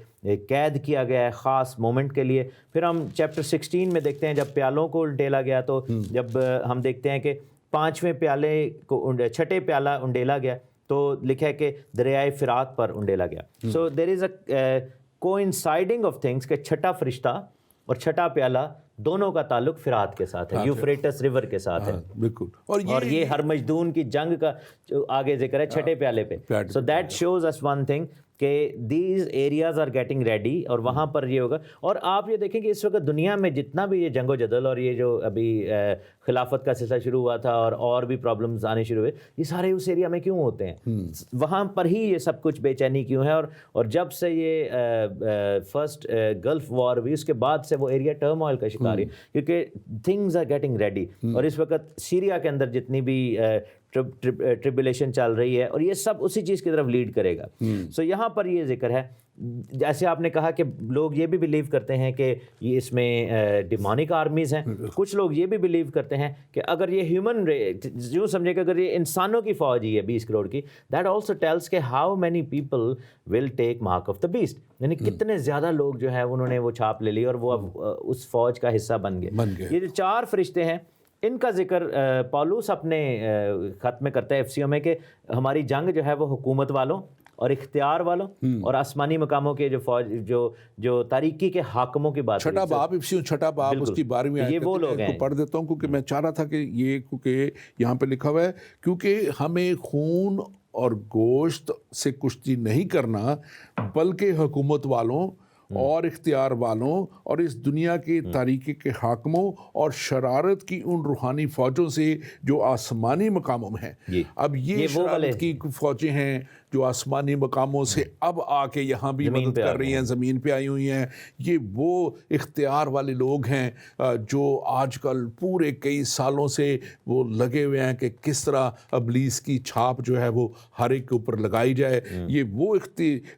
قید کیا گیا ہے خاص مومنٹ کے لیے. پھر ہم چیپٹر 16 میں دیکھتے ہیں جب پیالوں کو انڈیلا گیا, تو جب ہم دیکھتے ہیں کہ 5ویں پیالے کو 6ٹے پیالہ انڈیلا گیا تو لکھا ہے کہ دریائے فرات پر انڈیلا گیا. سو دیر از اے کوئنسائڈنگ آف تھنگس کہ 6ٹا فرشتہ اور 6ٹا پیالہ دونوں کا تعلق فرات کے ساتھ ہے, یوفریٹس ریور کے ساتھ ہے. بالکل. اور یہ ہرمجدون کی جنگ کا آگے ذکر ہے 6ٹے پیالے پہ. So that shows us one thing کہ these areas are getting ready, اور وہاں پر یہ ہوگا. اور آپ یہ دیکھیں کہ اس وقت دنیا میں جتنا بھی یہ جنگ و جدل اور یہ جو ابھی خلافت کا سلسلہ شروع ہوا تھا اور بھی پرابلمز آنے شروع ہوئے, یہ سارے اس ایریا میں کیوں ہوتے ہیں؟ وہاں پر ہی یہ سب کچھ بے چینی کیوں ہے؟ اور جب سے یہ فرسٹ گلف وار ہوئی اس کے بعد سے وہ ایریا ٹرموائل کا شکار ہے, کیونکہ تھنگز آر گیٹنگ ریڈی. اور اس وقت سیریا کے اندر جتنی بھی ٹربولیشن چل رہی ہے, اور یہ سب اسی چیز کی طرف لیڈ کرے گا. سو یہاں پر یہ ذکر ہے, جیسے آپ نے کہا کہ لوگ یہ بھی بلیو کرتے ہیں کہ یہ اس میں ڈیمونک آرمیز ہیں. کچھ لوگ یہ بھی بلیو کرتے ہیں کہ اگر یہ ہیومن یوں سمجھے کہ اگر یہ انسانوں کی فوج ہی ہے 20 کروڑ کی, دیٹ آلسو ٹیلس کہ how many people will take mark of the best, یعنی کتنے زیادہ لوگ جو ہے انہوں نے وہ چھاپ لے لی اور وہ اب اس فوج کا حصہ بن گئے. یہ جو 4 فرشتے ہیں ان کا ذکر پالوس اپنے خط میں کرتا ہے ایفسیوں میں کہ ہماری جنگ جو ہے وہ حکومت والوں اور اختیار والوں اور آسمانی مقاموں کے جو فوج جو تاریکی کے حاکموں کی بات. 6 باب ایفسیوں 6 باب اس کی 12ویں آیت یہ وہ لوگ ہیں. پڑھ دیتا ہوں کیونکہ میں چاہ رہا تھا کہ یہ, کیونکہ یہاں پہ لکھا ہوا ہے کیونکہ ہمیں خون اور گوشت سے کشتی نہیں کرنا بلکہ حکومت والوں اور اختیار والوں اور اس دنیا کے تاریکی کے حاکموں اور شرارت کی ان روحانی فوجوں سے جو آسمانی مقاموں میں ہیں. اب یہ شرارت کی فوجیں ہیں جو آسمانی مقاموں سے اب آ کے یہاں بھی مدد کر رہی ہیں, زمین پہ آئی ہوئی ہیں. یہ وہ اختیار والے لوگ ہیں جو آج کل پورے کئی سالوں سے وہ لگے ہوئے ہیں کہ کس طرح ابلیس کی چھاپ جو ہے وہ ہر ایک کے اوپر لگائی جائے. یہ وہ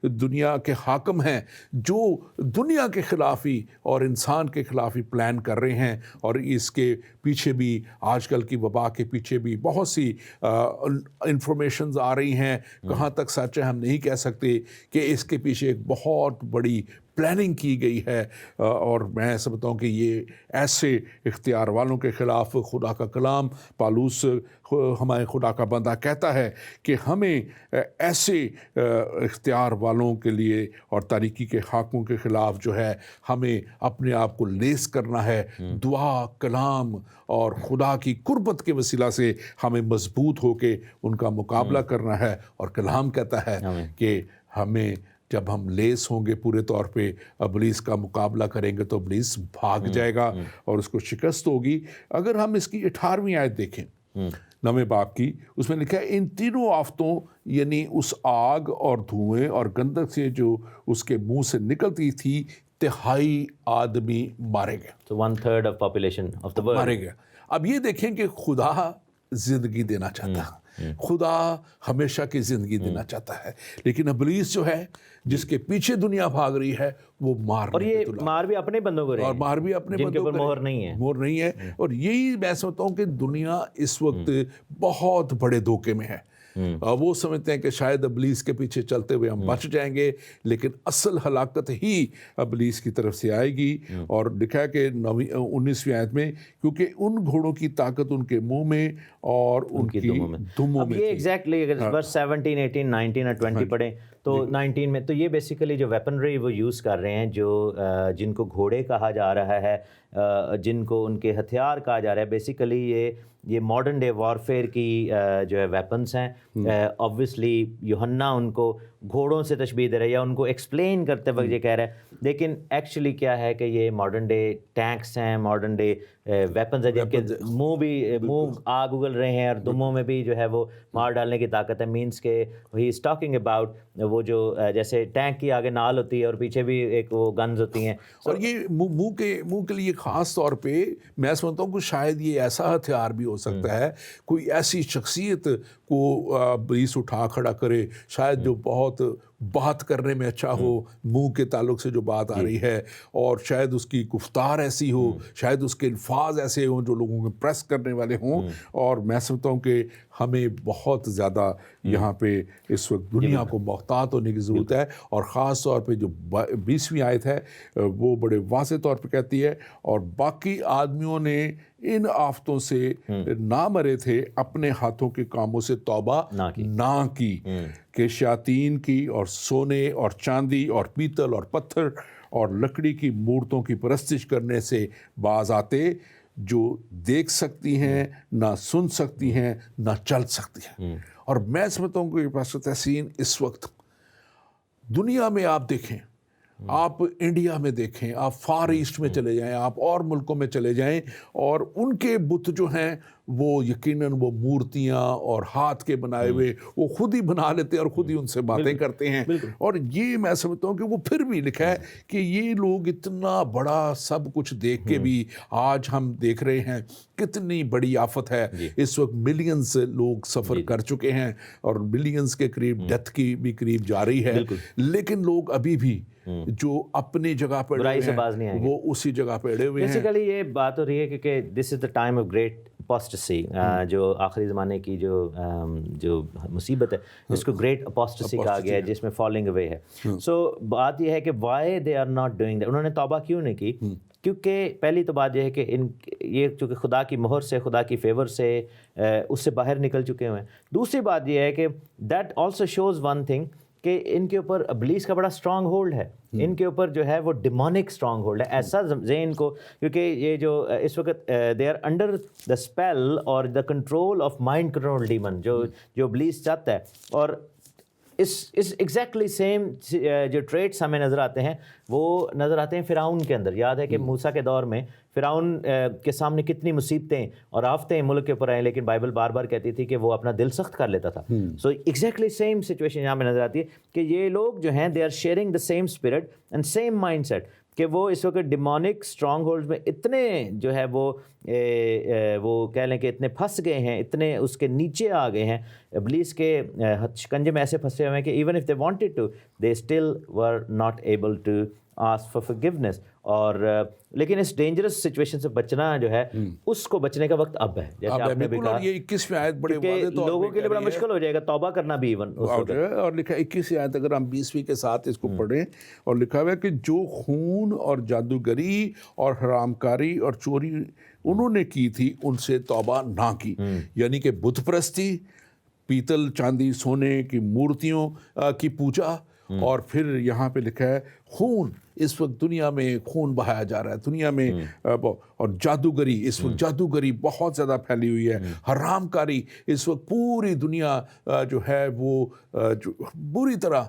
دنیا کے حاکم ہیں جو دنیا کے خلاف ہی اور انسان کے خلاف ہی پلان کر رہے ہیں. اور اس کے پیچھے بھی آج کل کی وبا کے پیچھے بھی بہت سی انفارمیشنز آ رہی ہیں. کہاں تک سچ ہے ہم نہیں کہہ سکتے کہ اس کے پیچھے ایک بہت بڑی پلاننگ کی گئی ہے. اور میں سمجھتا ہوں کہ یہ ایسے اختیار والوں کے خلاف خدا کا کلام پالوس ہمارے خدا کا بندہ کہتا ہے کہ ہمیں ایسے اختیار والوں کے لیے اور تاریکی کے حاکموں کے خلاف جو ہے ہمیں اپنے آپ کو لیس کرنا ہے. دعا, کلام اور خدا کی قربت کے وسیلہ سے ہمیں مضبوط ہو کے ان کا مقابلہ کرنا ہے. اور کلام کہتا ہے کہ ہمیں جب ہم لیس ہوں گے پورے طور پہ ابلیس کا مقابلہ کریں گے تو ابلیس بھاگ جائے گا اور اس کو شکست ہوگی. اگر ہم اس کی 18ویں آیت دیکھیں 9ویں باب کی, اس میں لکھا ہے ان تینوں آفتوں یعنی اس آگ اور دھوئیں اور گندک سے جو اس کے منہ سے نکلتی تھی 1/3 آدمی مارے گئے. So 1/3 of population of the world مارے گئے. اب یہ دیکھیں کہ خدا زندگی دینا چاہتا ہے, خدا ہمیشہ کی زندگی دینا چاہتا ہے, لیکن ابلیس جو ہے جس کے پیچھے دنیا بھاگ رہی ہے وہ اور یہ مار بھی اپنے بندوں کو رہے ہیں, اور مار بھی اپنے جن کے بندوں اوپر مہر نہیں ہے. مہر نہیں ہے. اور یہی میں سمجھتا ہوں کہ دنیا اس وقت بہت بڑے دھوکے میں ہے. وہ سمجھتے ہیں کہ شاید ابلیس کے پیچھے چلتے ہوئے ہم بچ جائیں گے, لیکن اصل ہلاکت ہی ابلیس کی طرف سے آئے گی. اور لکھا ہے کہ 19ویں آیت میں کیونکہ ان گھوڑوں کی طاقت ان کے منہ میں اور ان کی دموں میں. یہ ایگزیکٹلی اگر ورس 17, 18, 19 اور 20 پڑھیں تو 19 میں تو یہ بیسیکلی جو ویپنری وہ یوز کر رہے ہیں, جو جن کو گھوڑے کہا جا رہا ہے, جن کو ان کے ہتھیار کہا جا رہا ہے, بیسیکلی یہ ماڈرن ڈے وارفیئر کی جو ہے ویپنس ہیں. آبویسلی یوحنا ان کو گھوڑوں سے تشبیہ دے رہا ہے یا ان کو ایکسپلین کرتے وقت یہ کہہ رہا ہے، لیکن ایکچولی کیا ہے کہ یہ ماڈرن ڈے ٹینکس ہیں، ماڈرن ڈے ویپنز ہیں، جن کے منہ آگ اگل رہے ہیں اور دموں میں بھی جو ہے وہ مار ڈالنے کی طاقت ہے. مینس کہ ہی از ٹاکنگ اباؤٹ وہ جو جیسے ٹینک کی آگے نال ہوتی ہے اور پیچھے بھی ایک وہ گنز ہوتی ہیں. اور یہ منہ کے لیے خاص طور پہ میں سمجھتا ہوں کہ شاید یہ ایسا ہتھیار بھی ہو سکتا ہے، کوئی ایسی شخصیت کو ابلیس اٹھا کھڑا کرے شاید جو بہت بات کرنے میں اچھا ہو، منہ کے تعلق سے جو بات آ رہی ہے، اور شاید اس کی گفتار ایسی ہو، شاید اس کے الفاظ ایسے ہوں جو لوگوں کو پریس کرنے والے ہوں. اور میں سمجھتا ہوں کہ ہمیں بہت زیادہ یہاں پہ اس وقت دنیا کو محتاط ہونے کی ضرورت ہے. اور خاص طور پہ جو 20ویں آیت ہے وہ بڑے واضح طور پہ کہتی ہے، اور باقی آدمیوں نے ان آفتوں سے نہ مرے تھے، اپنے ہاتھوں کے کاموں سے توبہ نہ کی کہ شیاطین کی اور سونے اور چاندی اور پیتل اور پتھر اور لکڑی کی مورتوں کی پرستش کرنے سے باز آتے، جو دیکھ سکتی ہیں، نہ سن سکتی ہیں، نہ چل سکتی ہیں. اور میں سمجھتا ہوں کہ پاسٹر تحسین اس وقت دنیا میں آپ دیکھیں، آپ انڈیا میں دیکھیں، آپ فار ایسٹ میں چلے جائیں، آپ اور ملکوں میں چلے جائیں، اور ان کے بت جو ہیں وہ یقیناً وہ مورتیاں اور ہاتھ کے بنائے ہوئے وہ خود ہی بنا لیتے ہیں اور خود ہی ان سے باتیں کرتے ہیں. اور یہ میں سمجھتا ہوں کہ وہ پھر بھی لکھا ہے کہ یہ لوگ اتنا بڑا سب کچھ دیکھ کے بھی آج ہم دیکھ رہے ہیں کتنی بڑی آفت ہے. اس وقت ملینز لوگ سفر کر چکے ہیں اور ملینز کے قریب ڈیتھ کی بھی قریب جاری ہے، لیکن لوگ ابھی بھی جو اپنی جگہ پہ برائی سے باز نہیں آئیں گے، وہ اسی جگہ پہ اڑے ہوئے ہیں. بیسیکلی یہ بات ہو رہی ہے کہ this is the time of great apostasy, جو آخری زمانے کی جو مصیبت ہے اس کو گریٹ اپوسٹسی کہا گیا ہے، جس میں فالنگ اوے ہے. سو بات یہ ہے کہ why they are not doing that, انہوں نے توبہ کیوں نہیں کی؟ کیونکہ پہلی تو بات یہ ہے کہ یہ چونکہ خدا کی مہر سے، خدا کی فیور سے اس سے باہر نکل چکے ہوئے ہیں. دوسری بات یہ ہے کہ that also shows one thing کہ ان کے اوپر ابلیس کا بڑا اسٹرانگ ہولڈ ہے، ان کے اوپر جو ہے وہ ڈیمونک اسٹرانگ ہولڈ ہے. ایسا ذہن کو، کیونکہ یہ جو اس وقت they are under the spell اور the control of mind control demon جو ابلیس چاہتا ہے. اور اس ایگزیکٹلی سیم جو ٹریٹس ہمیں نظر آتے ہیں وہ نظر آتے ہیں فرعون کے اندر. یاد ہے کہ موسیٰ کے دور میں فرعون کے سامنے کتنی مصیبتیں اور آفتیں ملک کے اوپر آئیں، لیکن بائبل بار بار کہتی تھی کہ وہ اپنا دل سخت کر لیتا تھا. سو ایگزیکٹلی سیم سچویشن یہاں پہ نظر آتی ہے کہ یہ لوگ جو ہیں they are sharing the same spirit and same mindset, کہ وہ اس وقت ڈیمونک اسٹرانگ ہولڈ میں اتنے جو ہے وہ کہہ لیں کہ اتنے پھنس گئے ہیں، اتنے اس کے نیچے آ گئے ہیں، ابلیس کے شکنجے میں ایسے پھنسے ہوئے ہیں کہ even if they wanted to they still were not able to ask for forgiveness. اور لیکن اس ڈینجرس سچویشن سے بچنا جو ہے اس کو بچنے کا وقت اب ہے، جیسے آپ نے بھی کہا، یہ 21ویں آیت بڑے واضح طور لوگوں کے لیے بڑا مشکل ہو جائے گا توبہ کرنا بھی ایون. اور لکھا 21ویں آیت اگر ہم 20ویں کے ساتھ اس کو پڑھیں، اور لکھا ہوا ہے کہ جو خون اور جادوگری اور حرام کاری اور چوری انہوں نے کی تھی ان سے توبہ نہ کی. یعنی کہ بت پرستی، پیتل چاندی سونے کی مورتیوں کی پوجا، اور پھر یہاں پہ لکھا ہے خون. اس وقت دنیا میں خون بہایا جا رہا ہے دنیا میں، اور جادوگری، اس وقت جادوگری بہت زیادہ پھیلی ہوئی ہے. حرام کاری اس وقت پوری دنیا جو ہے وہ بری طرح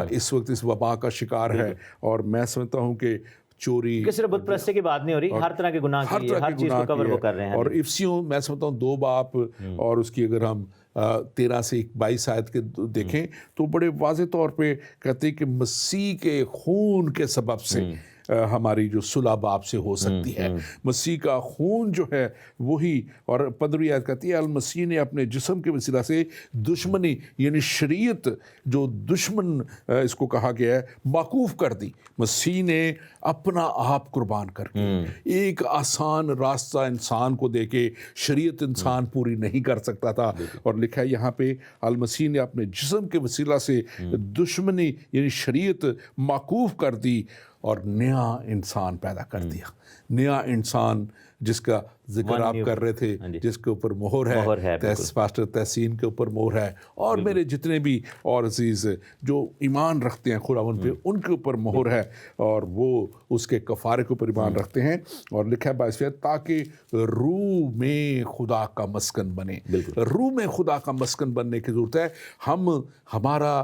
اس وقت اس وبا کا شکار ہے. اور میں سمجھتا ہوں کہ چوری، صرف بت پرستی کی بات نہیں ہو رہی، ہر طرح کے گناہ کی ہر چیز کو کور وہ کر رہے ہیں. اور افسیوں میں سمجھتا ہوں 2 باب اور اس کی اگر ہم 13 سے 22 آیت کے دیکھیں تو بڑے واضح طور پہ کہتے ہیں کہ مسیح کے خون کے سبب سے ہماری جو صلح باپ سے ہو سکتی ہے. مسیح کا خون جو ہے وہی، اور 15ویں آیت کہتی ہے المسیح نے اپنے جسم کے وسیلہ سے دشمنی، یعنی شریعت جو دشمن اس کو کہا گیا ہے، موقوف کر دی. مسیح نے اپنا آپ قربان کر کے ایک آسان راستہ انسان کو دے کے، شریعت انسان پوری نہیں کر سکتا تھا. اور لکھا ہے یہاں پہ المسیح نے اپنے جسم کے وسیلہ سے دشمنی یعنی شریعت موقوف کر دی اور نیا انسان پیدا کر دیا. نیا انسان جس کا ذکر آپ کر رہے تھے، جس کے اوپر مہر ہے، پاسٹر تحسین کے اوپر مہر ہے، اور میرے جتنے بھی اور عزیز جو ایمان رکھتے ہیں خداوند پہ ان کے اوپر مہر ہے، اور وہ اس کے کفارے کے اوپر ایمان رکھتے ہیں. اور لکھا ہے باعث تاکہ روح میں خدا کا مسکن بنے. روح میں خدا کا مسکن بننے کی ضرورت ہے. ہمارا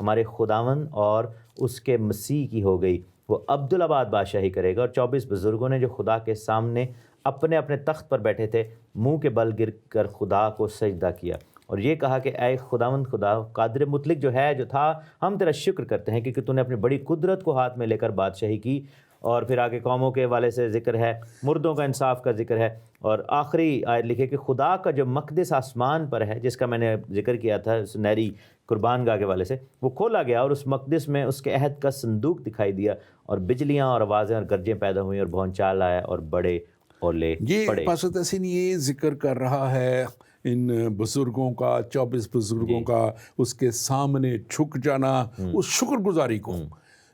ہمارے خداوند اور اس کے مسیح کی ہو گئی، وہ عبدالآباد بادشاہی کرے گا۔ اور 24 بزرگوں نے جو خدا کے سامنے اپنے اپنے تخت پر بیٹھے تھے، منہ کے بل گر کر خدا کو سجدہ کیا اور یہ کہا کہ اے خداوند خدا قادر مطلق جو ہے جو تھا، ہم تیرا شکر کرتے ہیں کیونکہ تو نے اپنی بڑی قدرت کو ہاتھ میں لے کر بادشاہی کی۔ اور پھر آگے قوموں کے حوالے سے ذکر ہے، مردوں کا انصاف کا ذکر ہے، اور آخری آیت لکھے کہ خدا کا جو مقدس آسمان پر ہے، جس کا میں نے ذکر کیا تھا سنہری قربان گاہ کے حوالے سے، وہ کھولا گیا اور اس مقدس میں اس کے عہد کا صندوق دکھائی دیا، اور بجلیاں اور آوازیں اور گرجیں پیدا ہوئیں اور بھونچال آیا اور بڑے اولے پڑے۔ یہ پاسٹر تحسین یہ ذکر کر رہا ہے ان بزرگوں کا، 24 بزرگوں کا، اس کے سامنے جھک جانا، اس شکر گزاری کو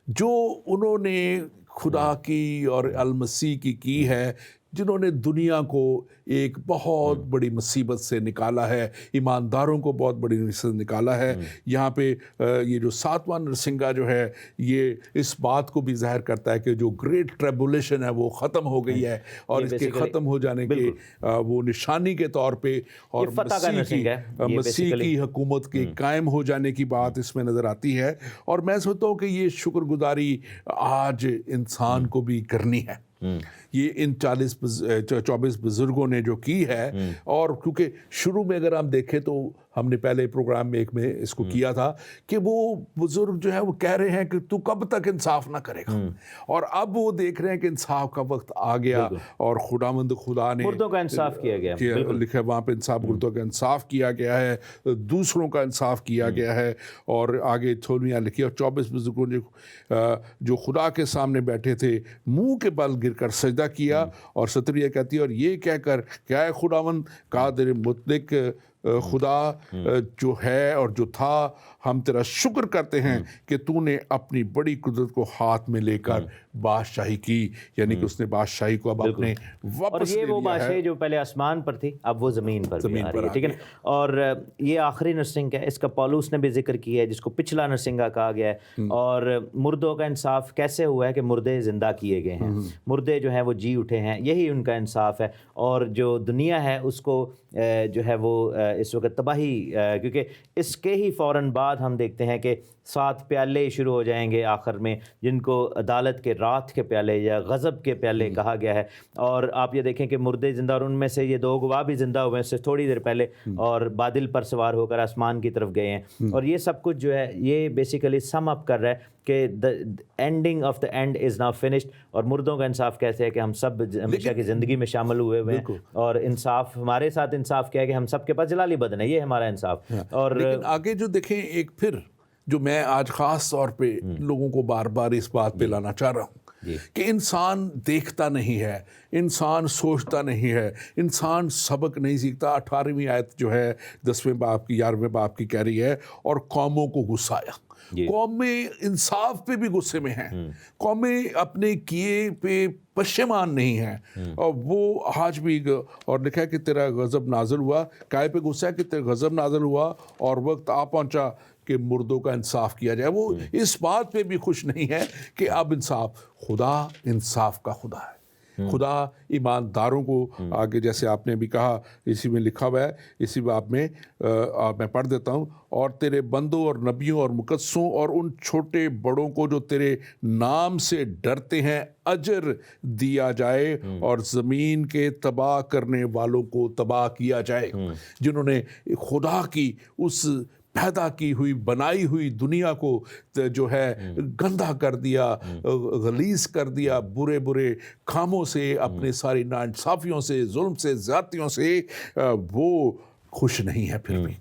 جو انہوں نے خدا کی اور المسیح کی ہے، جنہوں نے دنیا کو ایک بہت بڑی مصیبت سے نکالا ہے، ایمانداروں کو بہت بڑی مصیبت سے نکالا ہے۔ یہاں پہ یہ جو 7واں نرسنگا جو ہے، یہ اس بات کو بھی ظاہر کرتا ہے کہ جو گریٹ ٹریبولیشن ہے وہ ختم ہو گئی ہے، اور اس کے ختم ہو جانے کے وہ نشانی کے طور پہ اور مسیح کی حکومت کے قائم ہو جانے کی بات اس میں نظر آتی ہے۔ اور میں سمجھتا ہوں کہ یہ شکر گزاری آج انسان کو بھی کرنی ہے، یہ ان 24 بزرگوں نے جو کی ہے۔ اور کیونکہ شروع میں اگر ہم دیکھیں تو ہم نے پہلے پروگرام میں ایک میں اس کو کیا تھا کہ وہ بزرگ جو ہے وہ کہہ رہے ہیں کہ تو کب تک انصاف نہ کرے گا، اور اب وہ دیکھ رہے ہیں کہ انصاف کا وقت آ گیا، اور خداوند خدا نے مردوں کا انصاف کیا گیا، لکھا ہے وہاں پہ انصاف، مردوں کا انصاف کیا گیا ہے، دوسروں کا انصاف کیا گیا ہے۔ اور آگے 16 لکھی، اور 24 بزرگوں نے جو خدا کے سامنے بیٹھے تھے منہ کے بل گر کر سجدہ کیا، اور 17 کہتی ہے اور یہ کہہ کر کہ اے خداوند قادر مطلق خدا جو ہے اور جو تھا، ہم تیرا شکر کرتے ہیں کہ تو نے اپنی بڑی قدرت کو ہاتھ میں لے کر بادشاہی کی، یعنی کہ اس نے بادشاہی کو اب اپنے واپس لے لیا ہے۔ اور یہ وہ بادشاہی جو پہلے آسمان پر تھی اب وہ زمین پر بھی آ رہی ہے، ٹھیک ہے نا۔ اور یہ آخری نرسنگ ہے، اس کا پولس نے بھی ذکر کیا ہے، جس کو پچھلا نرسنگا کہا گیا ہے۔ اور مردوں کا انصاف کیسے ہوا ہے کہ مردے زندہ کیے گئے ہیں، مردے جو ہیں وہ جی اٹھے ہیں، یہی ان کا انصاف ہے۔ اور جو دنیا ہے اس کو جو ہے وہ اس وقت تباہی، کیونکہ اس کے ہی فوراً بعد ہم دیکھتے ہیں کہ 7 پیالے شروع ہو جائیں گے آخر میں، جن کو عدالت کے رات کے پیالے یا غضب کے پیالے کہا گیا ہے۔ اور آپ یہ دیکھیں کہ مردے زندہ، اور ان میں سے یہ 2 گواہ بھی زندہ ہوئے ہیں اس سے تھوڑی دیر پہلے، اور بادل پر سوار ہو کر آسمان کی طرف گئے ہیں۔ اور یہ سب کچھ جو ہے یہ بیسیکلی سم اپ کر رہا ہے کہ the ending of the end is now finished۔ اور مردوں کا انصاف کیسے ہے کہ ہم سب ہمیشہ کی زندگی میں شامل ہوئے ہیں، اور انصاف ہمارے ساتھ انصاف کیا ہے کہ ہم سب کے پاس جلالی بدن ہے، یہ ہمارا انصاف۔ اور لیکن آگے جو دیکھیں ایک پھر جو میں آج خاص طور پہ لوگوں کو بار بار اس بات پہ لانا چاہ رہا ہوں کہ انسان دیکھتا نہیں ہے، انسان سوچتا نہیں ہے، انسان سبق نہیں سیکھتا۔ 18ویں آیت جو ہے 10ویں باب کی 11ویں باب کی کہہ رہی ہے، اور قوموں کو غصہ آیا۔ قومیں انصاف پہ بھی غصے میں ہیں، قومیں اپنے کیے پہ پشیمان نہیں ہیں، اور وہ آج بھی، اور لکھا ہے کہ تیرا غضب نازل ہوا، کائے پہ غصہ ہے کہ تیرا غضب نازل ہوا، اور وقت آ پہنچا کہ مردوں کا انصاف کیا جائے۔ وہ اس بات پہ بھی خوش نہیں ہے کہ اب انصاف، خدا انصاف کا خدا ہے، خدا ایمانداروں کو آگے جیسے آپ نے بھی کہا، اسی میں لکھا ہوا ہے، اسی باب میں میں پڑھ دیتا ہوں، اور تیرے بندوں اور نبیوں اور مقدسوں اور ان چھوٹے بڑوں کو جو تیرے نام سے ڈرتے ہیں اجر دیا جائے، اور زمین کے تباہ کرنے والوں کو تباہ کیا جائے، جنہوں نے خدا کی اس پیدا کی ہوئی بنائی ہوئی دنیا کو جو ہے گندا کر دیا، غلیظ کر دیا، برے برے کاموں سے، اپنے ساری ناانصافیوں سے، ظلم سے، زیادتیوں سے، وہ خوش نہیں ہے پھر بھی۔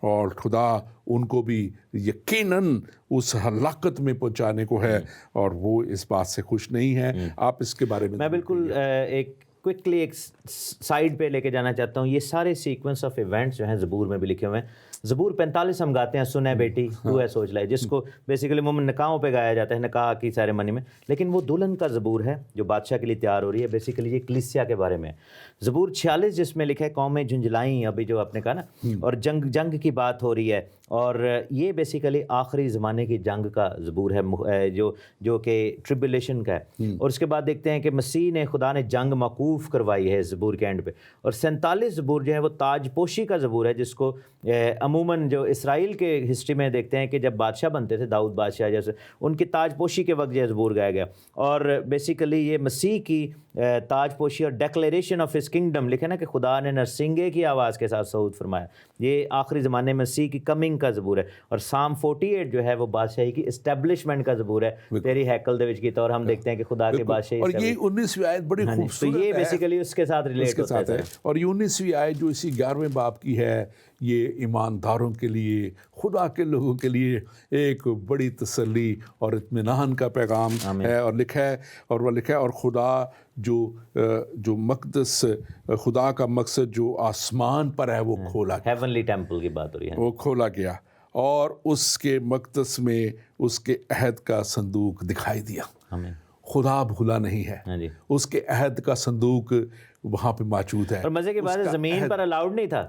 اور خدا ان کو بھی یقیناً اس ہلاکت میں پہنچانے کو ہے، اور وہ اس بات سے خوش نہیں ہے۔ آپ اس کے بارے میں بالکل ایک کوئکلی ایک سائڈ پہ لے کے جانا چاہتا ہوں۔ یہ سارے سیکوینس آف ایونٹس جو ہیں زبور میں بھی لکھے ہوئے ہیں۔ زبور 45 ہم گاتے ہیں، سن اے بیٹی تو ہے سوچ لائے، جس کو بیسیکلی عموماً نکاحوں پہ گایا جاتا ہے، نکاح کی سیریمنی میں، لیکن وہ دلہن کا زبور ہے جو بادشاہ کے لیے تیار ہو رہی ہے۔ بیسیکلی یہ کلیسیا کے بارے میں ہے۔ زبور 46 جس میں لکھا ہے قومیں جھنجھلائیں، ابھی جو آپ نے کہا نا، اور جنگ کی بات ہو رہی ہے، اور یہ بیسیکلی آخری زمانے کی جنگ کا زبور ہے جو کہ ٹربولیشن کا ہے. اور اس کے بعد دیکھتے ہیں کہ مسیح نے خدا نے جنگ موقوف کروائی ہے زبور کے اینڈ پہ. اور 47 زبور جو ہے وہ تاج پوشی کا زبور ہے، جس کو عموماً جو اسرائیل کے ہسٹری میں دیکھتے ہیں کہ جب بادشاہ بنتے تھے، داؤد بادشاہ جیسے، ان کی تاج پوشی کے وقت یہ زبور گایا گیا. اور بیسیکلی یہ مسیح کی تاج پوشی اور ڈیکلیریشن آف ہز کنگڈم، لکھے نا کہ خدا نے نرسنگے کی آواز کے ساتھ صعود فرمایا. یہ آخری زمانے میں مسیح کی کمنگ کا زبور ہے. اور سام 48 جو ہے وہ بادشاہی کی اسٹیبلشمنٹ کا زبور ہے، تیری ہیکل دے وچ کی طور ہم دیکھتے ہیں کہ خدا کے بادشاہی. اور یہ 19ویں آیت بڑی خوبصورت ہے، یہ بیسیکلی اس کے ساتھ ریلیٹ ہوتا ہے. اور یہ 19ویں آیت جو اسی 11ویں باب کی ہے، یہ ایمانداروں کے لیے، خدا کے لوگوں کے لیے ایک بڑی تسلی اور اطمینان کا پیغام ہے. اور لکھا ہے اور خدا جو مقدس، خدا کا مقصد جو آسمان پر ہے وہ کھولا گیا. ہیونلی ٹیمپل کی بات ہو رہی ہے. وہ کھولا گیا اور اس کے مقدس میں اس کے عہد کا صندوق دکھائی دیا. خدا بھولا نہیں ہے، اس کے عہد کا صندوق وہاں پہ موجود ہے. اور مزے کی بات ہے زمین پر الاؤڈ نہیں تھا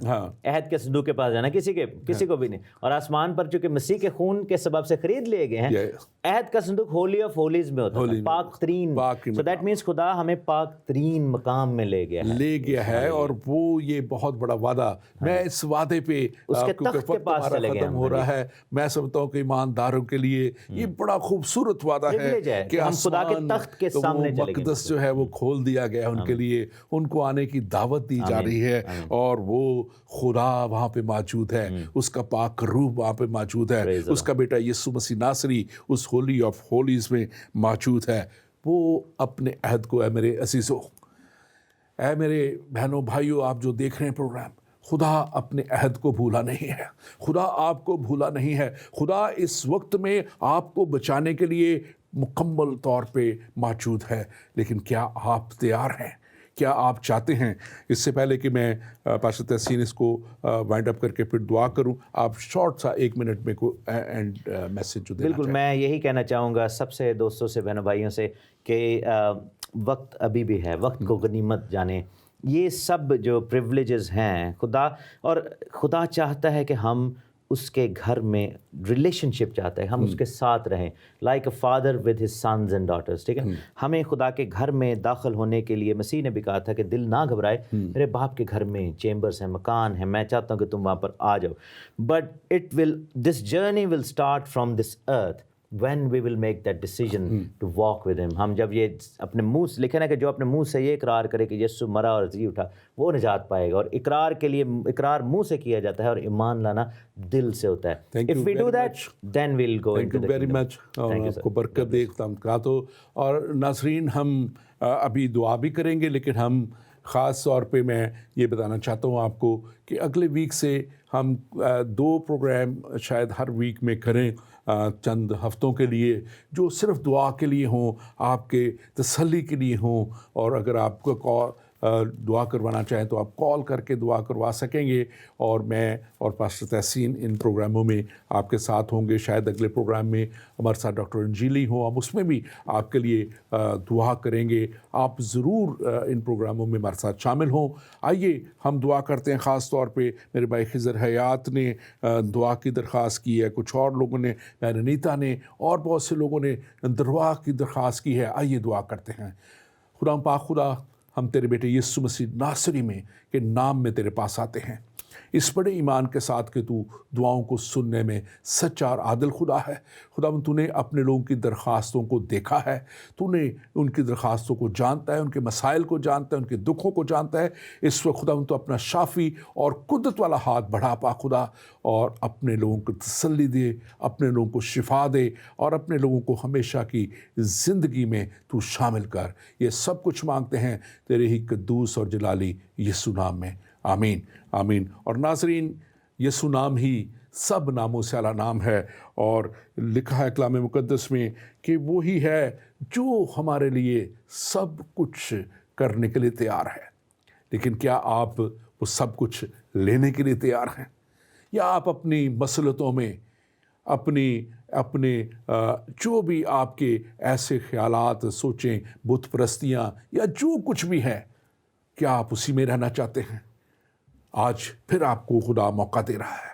عہد کے صندوق کے پاس جانا، کسی کو بھی نہیں. اور آسمان پر چونکہ مسیح کے خون کے سبب سے خرید لیے گئے ہیں، عہد کا صندوق ہولی آف ہولیز میں ہوتا ہے، پاک ترین. سو دیٹ مینس خدا ہمیں پاک ترین مقام میں لے گیا ہے. اور وہ یہ بہت بڑا وعدہ، میں اس وعدے پہ اس کے تخت کے پاس چلے گئے ختم ہو رہا ہے. میں سمجھتا ہوں کہ ایمانداروں کے لیے یہ بڑا خوبصورت وعدہ ہے کہ ہم خدا کے تخت کے سامنے چلے گئے. مقدس جو ہے وہ کھول دیا گیا ان کے لیے، ان کو آنے کی دعوت دی جا رہی ہے. اور وہ خدا وہاں پہ موجود ہے، اس کا پاک روح وہاں پہ موجود ہے، اس کا بیٹا یسوع مسیح ناصری اس ہولی آف ہولیز میں موجود ہے. وہ اپنے عہد کو، اے میرے عزیزو، اے میرے بہنوں بھائیوں، آپ جو دیکھ رہے ہیں پروگرام، خدا اپنے عہد کو بھولا نہیں ہے. خدا آپ کو بھولا نہیں ہے. خدا اس وقت میں آپ کو بچانے کے لیے مکمل طور پہ موجود ہے. لیکن کیا آپ تیار ہیں؟ کیا آپ چاہتے ہیں؟ اس سے پہلے کہ میں پاسٹر تحسین اس کو وائنڈ اپ کر کے پھر دعا کروں، آپ شارٹ سا 1 منٹ میں کو اینڈ میسج جو دینا بالکل میں یہی کہنا چاہوں گا سب سے دوستوں سے، بہنوں بھائیوں سے، کہ وقت ابھی بھی ہے، وقت کو غنیمت جانیں. یہ سب جو پریولیجز ہیں خدا چاہتا ہے کہ ہم اس کے گھر میں ریلیشن شپ چاہتا ہے، ہم اس کے ساتھ رہیں، like a father with his sons and daughters. ٹھیک ہے، ہمیں خدا کے گھر میں داخل ہونے کے لیے مسیح نے بھی کہا تھا کہ دل نہ گھبرائے، میرے باپ کے گھر میں چیمبرز ہیں، مکان ہیں، میں چاہتا ہوں کہ تم وہاں پر آ جاؤ. But this journey will start from this earth when we will make that decision to walk with him. ہم جب یہ اپنے منہ سے لکھے نا کہ جو اپنے منہ سے یہ اقرار کرے کہ یسوع مرا اور جی اٹھا، وہ نجات پائے گا. اور اقرار کے لیے اقرار منہ سے کیا جاتا ہے اور ایمان لانا دل سے ہوتا ہے. If we do that, then we'll go into the kingdom. Thank you very much. آپ کو برکت دے خدا. تو اور ناظرین، ہم ابھی دعا بھی کریں گے، لیکن ہم خاص طور پہ میں یہ بتانا چاہتا ہوں آپ کو کہ اگلے ویک سے ہم 2 پروگرام شاید ہر ویک میں کریں، چند ہفتوں کے لیے، جو صرف دعا کے لیے ہوں، آپ کے تسلی کے لیے ہوں. اور اگر آپ کو دعا کروانا چاہیں تو آپ کال کر کے دعا کروا سکیں گے. اور میں اور پاسٹر تحسین ان پروگراموں میں آپ کے ساتھ ہوں گے. شاید اگلے پروگرام میں ہمارے ساتھ ڈاکٹر انجیلی ہوں، ہم اس میں بھی آپ کے لیے دعا کریں گے. آپ ضرور ان پروگراموں میں ہمارے ساتھ شامل ہوں. آئیے ہم دعا کرتے ہیں. خاص طور پہ میرے بھائی خضر حیات نے دعا کی درخواست کی ہے، کچھ اور لوگوں نے، نیتا نے، اور بہت سے لوگوں نے دعا کی درخواست کی ہے. آئیے دعا کرتے ہیں. خدا پاک، خدا، ہم تیرے بیٹے یسوع مسیح ناصری میں کے نام میں تیرے پاس آتے ہیں، اس بڑے ایمان کے ساتھ کہ تو دعاؤں کو سننے میں سچا اور عادل خدا ہے. خدا تو نے اپنے لوگوں کی درخواستوں کو دیکھا ہے، تو نے ان کی درخواستوں کو جانتا ہے، ان کے مسائل کو جانتا ہے، ان کے دکھوں کو جانتا ہے. اس وقت خدا تو اپنا شافی اور قدرت والا ہاتھ بڑھا پا خدا، اور اپنے لوگوں کو تسلی دے، اپنے لوگوں کو شفا دے، اور اپنے لوگوں کو ہمیشہ کی زندگی میں تو شامل کر. یہ سب کچھ مانگتے ہیں تیرے ہی قدوس اور جلالی یسوع نام میں، آمین آمین. اور ناظرین، یسوع نام ہی سب ناموں سے اعلیٰ نام ہے، اور لکھا ہے کلام مقدس میں کہ وہی ہے جو ہمارے لیے سب کچھ کرنے کے لیے تیار ہے. لیکن کیا آپ وہ سب کچھ لینے کے لیے تیار ہیں، یا آپ اپنی مسلطوں میں اپنے جو بھی آپ کے ایسے خیالات، سوچیں، بت پرستیاں یا جو کچھ بھی ہے، کیا آپ اسی میں رہنا چاہتے ہیں؟ آج پھر آپ کو خدا موقع دے رہا ہے.